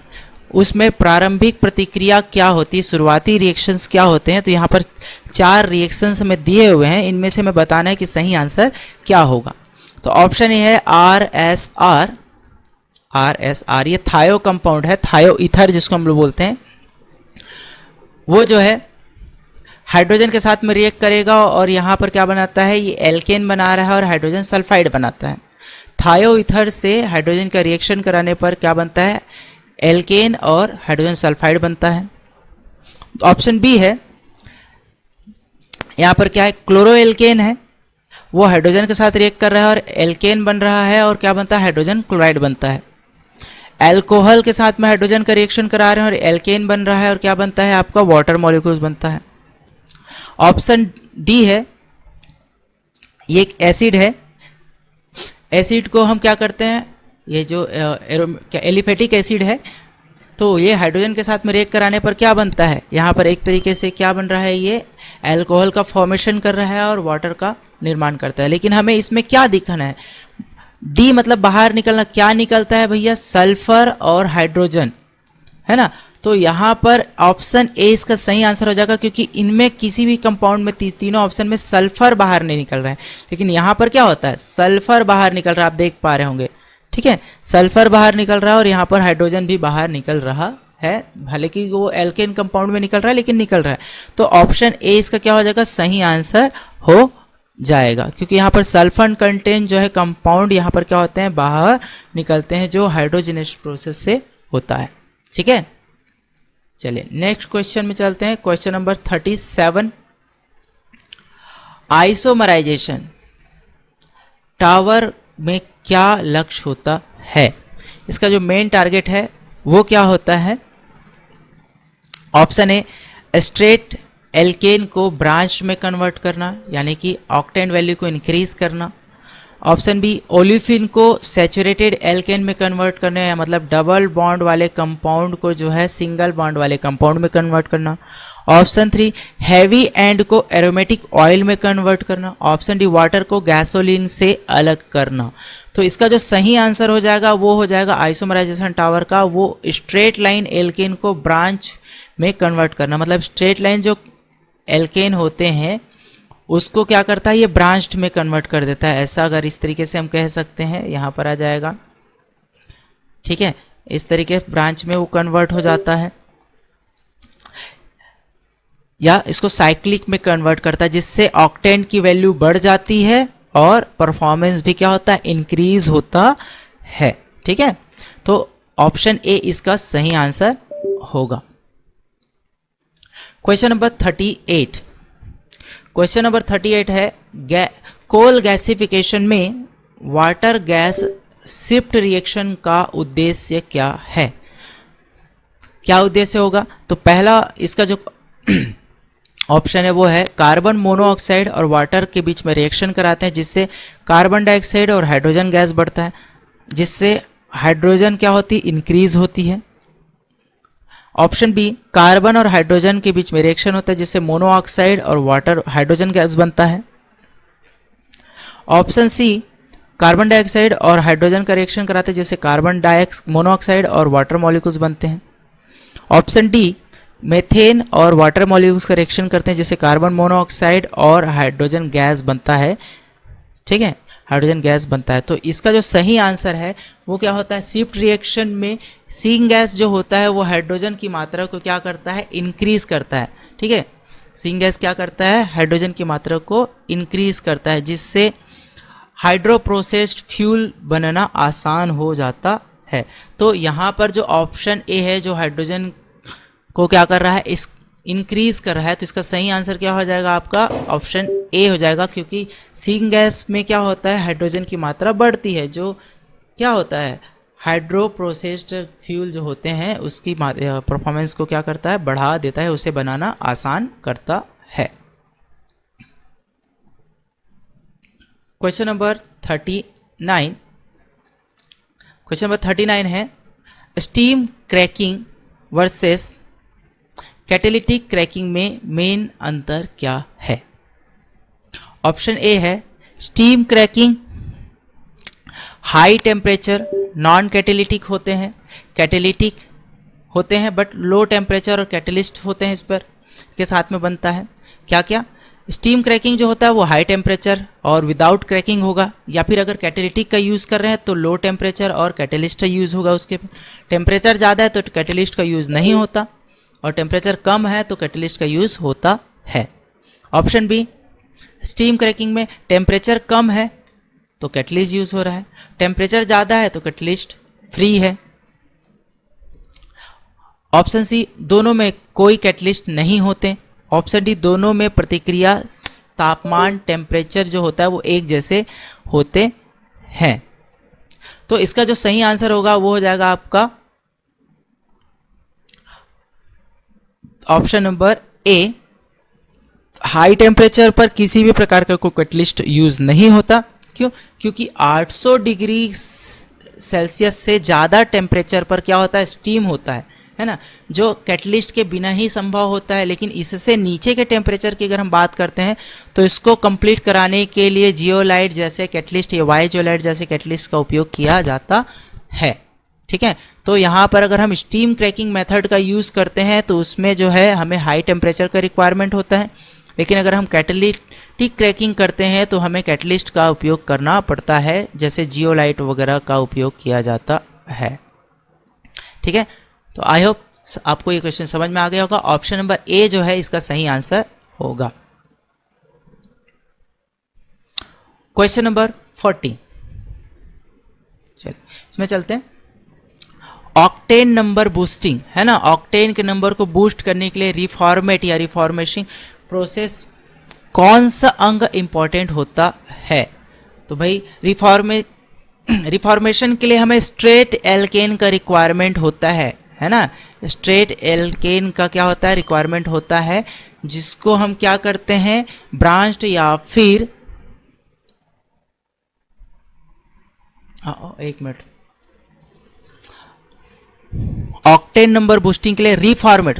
उसमें प्रारंभिक प्रतिक्रिया क्या होती है, शुरुआती रिएक्शंस क्या होते हैं। तो यहाँ पर 4 रिएक्शंस हमें दिए हुए हैं, इनमें से हमें बताना है कि सही आंसर क्या होगा। तो ऑप्शन ए है RSR, RSR ये थायो कंपाउंड है, थायो ईथर जिसको हम लोग बोलते हैं, वो जो है हाइड्रोजन के साथ में रिएक्ट करेगा और यहाँ पर क्या बनाता है, ये एल्केन बना रहा है और हाइड्रोजन सल्फाइड बनाता है। थायो ईथर से हाइड्रोजन का रिएक्शन कराने पर क्या बनता है, एल्केन और हाइड्रोजन सल्फाइड बनता है। ऑप्शन बी है, यहाँ पर क्या है, क्लोरो एल्केन है, वो हाइड्रोजन के साथ रिएक्ट कर रहा है और एल्केन बन रहा है और क्या बनता है, हाइड्रोजन क्लोराइड बनता है। एल्कोहल के साथ में हाइड्रोजन का रिएक्शन करा रहे हैं और एल्केन बन रहा है और क्या बनता है, आपका वाटर मॉलिक्यूल्स बनता है। ऑप्शन डी है, ये एक एसिड है, एसिड को हम क्या करते हैं, ये जो एलिफेटिक एसिड है, तो ये हाइड्रोजन के साथ में रिएक्ट कराने पर क्या बनता है, यहाँ पर एक तरीके से क्या बन रहा है, ये एल्कोहल का फॉर्मेशन कर रहा है और वाटर का निर्माण करता है। लेकिन हमें इसमें क्या दिखाना है, डी मतलब बाहर निकलना, क्या निकलता है भैया, सल्फर और हाइड्रोजन है ना। तो यहाँ पर ऑप्शन ए इसका सही आंसर हो जाएगा, क्योंकि इनमें किसी भी कंपाउंड में तीनों ऑप्शन में सल्फर बाहर नहीं निकल रहा है, लेकिन यहाँ पर क्या होता है, सल्फर बाहर निकल रहा है, आप देख पा रहे होंगे। ठीक है, सल्फर बाहर निकल रहा है और यहाँ पर हाइड्रोजन भी बाहर निकल रहा है, हालांकि वो एल्केन कंपाउंड में निकल रहा है लेकिन निकल रहा है। तो ऑप्शन ए इसका क्या हो जाएगा, सही आंसर हो जाएगा, क्योंकि यहाँ पर सल्फर कंटेंट जो है कंपाउंड यहाँ पर क्या होते हैं, बाहर निकलते हैं, जो हाइड्रोजनेशन प्रोसेस से होता है। ठीक है, चलिए नेक्स्ट क्वेश्चन में चलते हैं। क्वेश्चन नंबर 37, आइसोमराइजेशन टावर में क्या लक्ष्य होता है? इसका जो मेन टारगेट है वो क्या होता है? ऑप्शन ए, स्ट्रेट एल्केन को ब्रांच में कन्वर्ट करना, यानी कि ऑक्टेन वैल्यू को इंक्रीज करना। ऑप्शन बी, ओलिफिन को सैचुरेटेड एल्केन में कन्वर्ट करना, या मतलब डबल बॉन्ड वाले कंपाउंड को जो है सिंगल बॉन्ड वाले कंपाउंड में कन्वर्ट करना। ऑप्शन 3, हैवी एंड को एरोमेटिक ऑयल में कन्वर्ट करना। ऑप्शन डी, वाटर को गैसोलीन से अलग करना। तो इसका जो सही आंसर हो जाएगा वो हो जाएगा आइसोमराइजेशन टावर का, वो स्ट्रेट लाइन एल्केन को ब्रांच में कन्वर्ट करना। मतलब स्ट्रेट लाइन जो एल्केन होते हैं उसको क्या करता है, ये ब्रांच्ड में कन्वर्ट कर देता है, ऐसा अगर इस तरीके से हम कह सकते हैं, यहाँ पर आ जाएगा। ठीक है, इस तरीके ब्रांच में वो कन्वर्ट हो जाता है, या इसको साइक्लिक में कन्वर्ट करता है, जिससे ऑक्टेन की वैल्यू बढ़ जाती है और परफॉर्मेंस भी क्या होता है, इंक्रीज होता है। ठीक है, तो ऑप्शन ए इसका सही आंसर होगा। क्वेश्चन नंबर 38, क्वेश्चन नंबर 38 है, कोल गैसिफिकेशन में वाटर गैस शिफ्ट रिएक्शन का उद्देश्य क्या है? क्या उद्देश्य होगा? तो पहला इसका जो ऑप्शन है वो है, कार्बन मोनोऑक्साइड और वाटर के बीच में रिएक्शन कराते हैं, जिससे कार्बन डाइऑक्साइड और हाइड्रोजन गैस बढ़ता है, जिससे हाइड्रोजन क्या होती है, इंक्रीज होती है। ऑप्शन बी, कार्बन और हाइड्रोजन के बीच में रिएक्शन होता है, जिससे मोनोऑक्साइड और वाटर हाइड्रोजन गैस बनता है। ऑप्शन सी, कार्बन डाइऑक्साइड और हाइड्रोजन का रिएक्शन कराते हैं, जिससे कार्बन मोनोऑक्साइड और वाटर मॉलिक्यूल्स बनते हैं। ऑप्शन डी, मेथेन और वाटर मॉलिक्यूल्स का रिएक्शन करते हैं, जिससे कार्बन मोनोऑक्साइड और हाइड्रोजन गैस बनता है। ठीक है, हाइड्रोजन गैस बनता है। तो इसका जो सही आंसर है वो क्या होता है, शिफ्ट रिएक्शन में सिंग गैस जो होता है वो हाइड्रोजन की मात्रा को क्या करता है, इंक्रीज करता है। ठीक है, सिंग गैस क्या करता है, हाइड्रोजन की मात्रा को इंक्रीज करता है, जिससे हाइड्रोप्रोसेस्ड फ्यूल बनना आसान हो जाता है। तो यहाँ पर जो ऑप्शन ए है, जो हाइड्रोजन को क्या कर रहा है, इस इंक्रीज कर रहा है, तो इसका सही आंसर क्या हो जाएगा आपका, ऑप्शन ए हो जाएगा, क्योंकि सिंग गैस में क्या होता है, हाइड्रोजन की मात्रा बढ़ती है, जो क्या होता है, हाइड्रो प्रोसेस्ड फ्यूल जो होते हैं उसकी परफॉर्मेंस को क्या करता है, बढ़ा देता है, उसे बनाना आसान करता है। क्वेश्चन नंबर 39, क्वेश्चन नंबर 39 है, steam cracking versus catalytic cracking में मेन अंतर क्या है? ऑप्शन ए है, steam cracking high temperature non catalytic होते हैं, कैटेलिटिक होते हैं बट लो टेम्परेचर और कैटेलिस्ट होते हैं, इस पर के साथ में बनता है। क्या क्या? स्टीम क्रैकिंग जो होता है वो हाई टेम्परेचर और विदाउट क्रैकिंग होगा, या फिर अगर कैटेलिटिक का यूज़ कर रहे हैं तो लो टेम्परेचर और कैटेलिस्ट का यूज़ होगा। उसके टेम्परेचर ज़्यादा है तो कैटेलिस्ट का यूज़ नहीं होता, और टेम्परेचर कम है तो कैटेलिस्ट का यूज़ होता है। ऑप्शन बी, स्टीम क्रैकिंग में टेम्परेचर कम है तो कैटलिस्ट यूज़ हो रहा है, टेम्परेचर ज़्यादा है तो कैटलिस्ट फ्री है। ऑप्शन सी, दोनों में कोई कैटलिस्ट नहीं होते। ऑप्शन डी, दोनों में प्रतिक्रिया तापमान टेम्परेचर जो होता है वो एक जैसे होते हैं। तो इसका जो सही आंसर होगा वो हो जाएगा आपका ऑप्शन नंबर ए, हाई टेम्परेचर पर किसी भी प्रकार का कोई कैटलिस्ट यूज़ नहीं होता। क्यों? क्योंकि 800 डिग्री सेल्सियस से ज़्यादा टेम्परेचर पर क्या होता है, स्टीम होता है ना, जो कैटलिस्ट के बिना ही संभव होता है। लेकिन इससे नीचे के टेम्परेचर की अगर हम बात करते हैं तो इसको कंप्लीट कराने के लिए जियोलाइट जैसे कैटलिस्ट या वाइजोलाइट जैसे कैटलिस्ट का उपयोग किया जाता है। ठीक है। तो यहाँ पर अगर हम स्टीम क्रैकिंग मेथड का यूज़ करते हैं तो उसमें जो है हमें हाई टेम्परेचर का रिक्वायरमेंट होता है, लेकिन अगर हम कैटलिटिक क्रैकिंग करते हैं तो हमें कैटलिस्ट का उपयोग करना पड़ता है, जैसे जियोलाइट वगैरह का उपयोग किया जाता है। ठीक है, तो आई होप आपको ये क्वेश्चन समझ में आ गया होगा। ऑप्शन नंबर ए जो है इसका सही आंसर होगा। क्वेश्चन नंबर 40, चलिए इसमें चलते हैं। ऑक्टेन नंबर बूस्टिंग है ना, ऑक्टेन के नंबर को बूस्ट करने के लिए रिफॉर्मेट या रिफॉर्मेशन प्रोसेस कौन सा अंग इंपॉर्टेंट होता है? तो भाई रिफॉर्मेशन के लिए हमें स्ट्रेट एल्केन का रिक्वायरमेंट होता है ना। स्ट्रेट एल्केन का क्या होता है, रिक्वायरमेंट होता है, जिसको हम क्या करते हैं, ब्रांच्ड या फिर एक मिनट, ऑक्टेन नंबर बूस्टिंग के लिए रिफॉर्मेट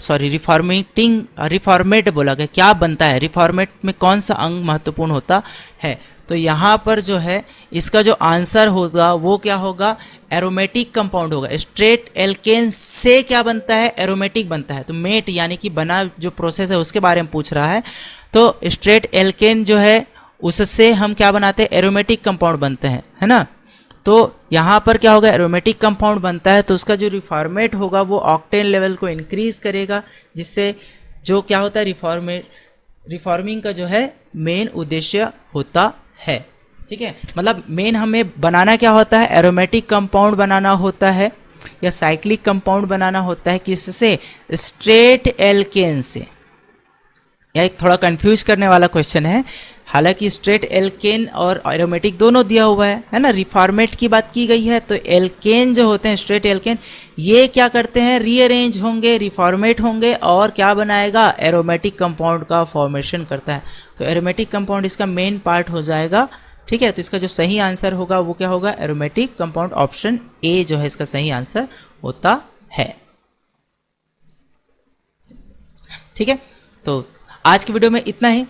बोला गया, क्या बनता है, रिफॉर्मेट में कौन सा अंग महत्वपूर्ण होता है? तो यहाँ पर जो है इसका जो आंसर होगा वो क्या होगा, एरोमेटिक कंपाउंड होगा। स्ट्रेट एल्केन से क्या बनता है, एरोमेटिक बनता है। तो मेट यानी कि बना जो प्रोसेस है उसके बारे में पूछ रहा है। तो स्ट्रेट एल्केन जो है उससे हम क्या बनाते हैं, एरोमेटिक कंपाउंड बनते हैं, है ना। तो यहाँ पर क्या होगा, एरोमेटिक कंपाउंड बनता है तो उसका जो रिफॉर्मेट होगा वो ऑक्टेन लेवल को इंक्रीज करेगा, जिससे जो क्या होता है, रिफॉर्मिंग का जो है मेन उद्देश्य होता है। ठीक है, मतलब मेन हमें बनाना क्या होता है, एरोमेटिक कंपाउंड बनाना होता है या साइक्लिक कंपाउंड बनाना होता है। किससे, स्ट्रेट एल्केन से। यह एक थोड़ा कंफ्यूज करने वाला क्वेश्चन है, हालांकि स्ट्रेट एल्केन और एरोमेटिक दोनों दिया हुआ है ना। रिफॉर्मेट की बात की गई है तो एल्केन जो होते हैं, स्ट्रेट एल्केन, ये क्या करते हैं, रीअरेंज होंगे, रिफॉर्मेट होंगे और क्या बनाएगा, एरोमेटिक कंपाउंड का फॉर्मेशन करता है। तो एरोमेटिक कंपाउंड इसका मेन पार्ट हो जाएगा। ठीक है, तो इसका जो सही आंसर होगा वो क्या होगा, एरोमेटिक कंपाउंड। ऑप्शन ए जो है इसका सही आंसर होता है। ठीक है, तो आज की वीडियो में इतना ही,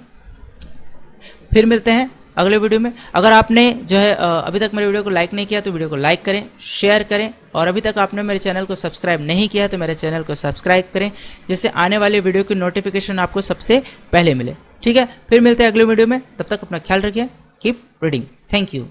फिर मिलते हैं अगले वीडियो में। अगर आपने जो है अभी तक मेरे वीडियो को लाइक नहीं किया तो वीडियो को लाइक करें, शेयर करें, और अभी तक आपने मेरे चैनल को सब्सक्राइब नहीं किया तो मेरे चैनल को सब्सक्राइब करें, जिससे आने वाले वीडियो की नोटिफिकेशन आपको सबसे पहले मिले। ठीक है, फिर मिलते हैं अगले वीडियो में, तब तक अपना ख्याल रखिए, कीप रीडिंग, थैंक यू।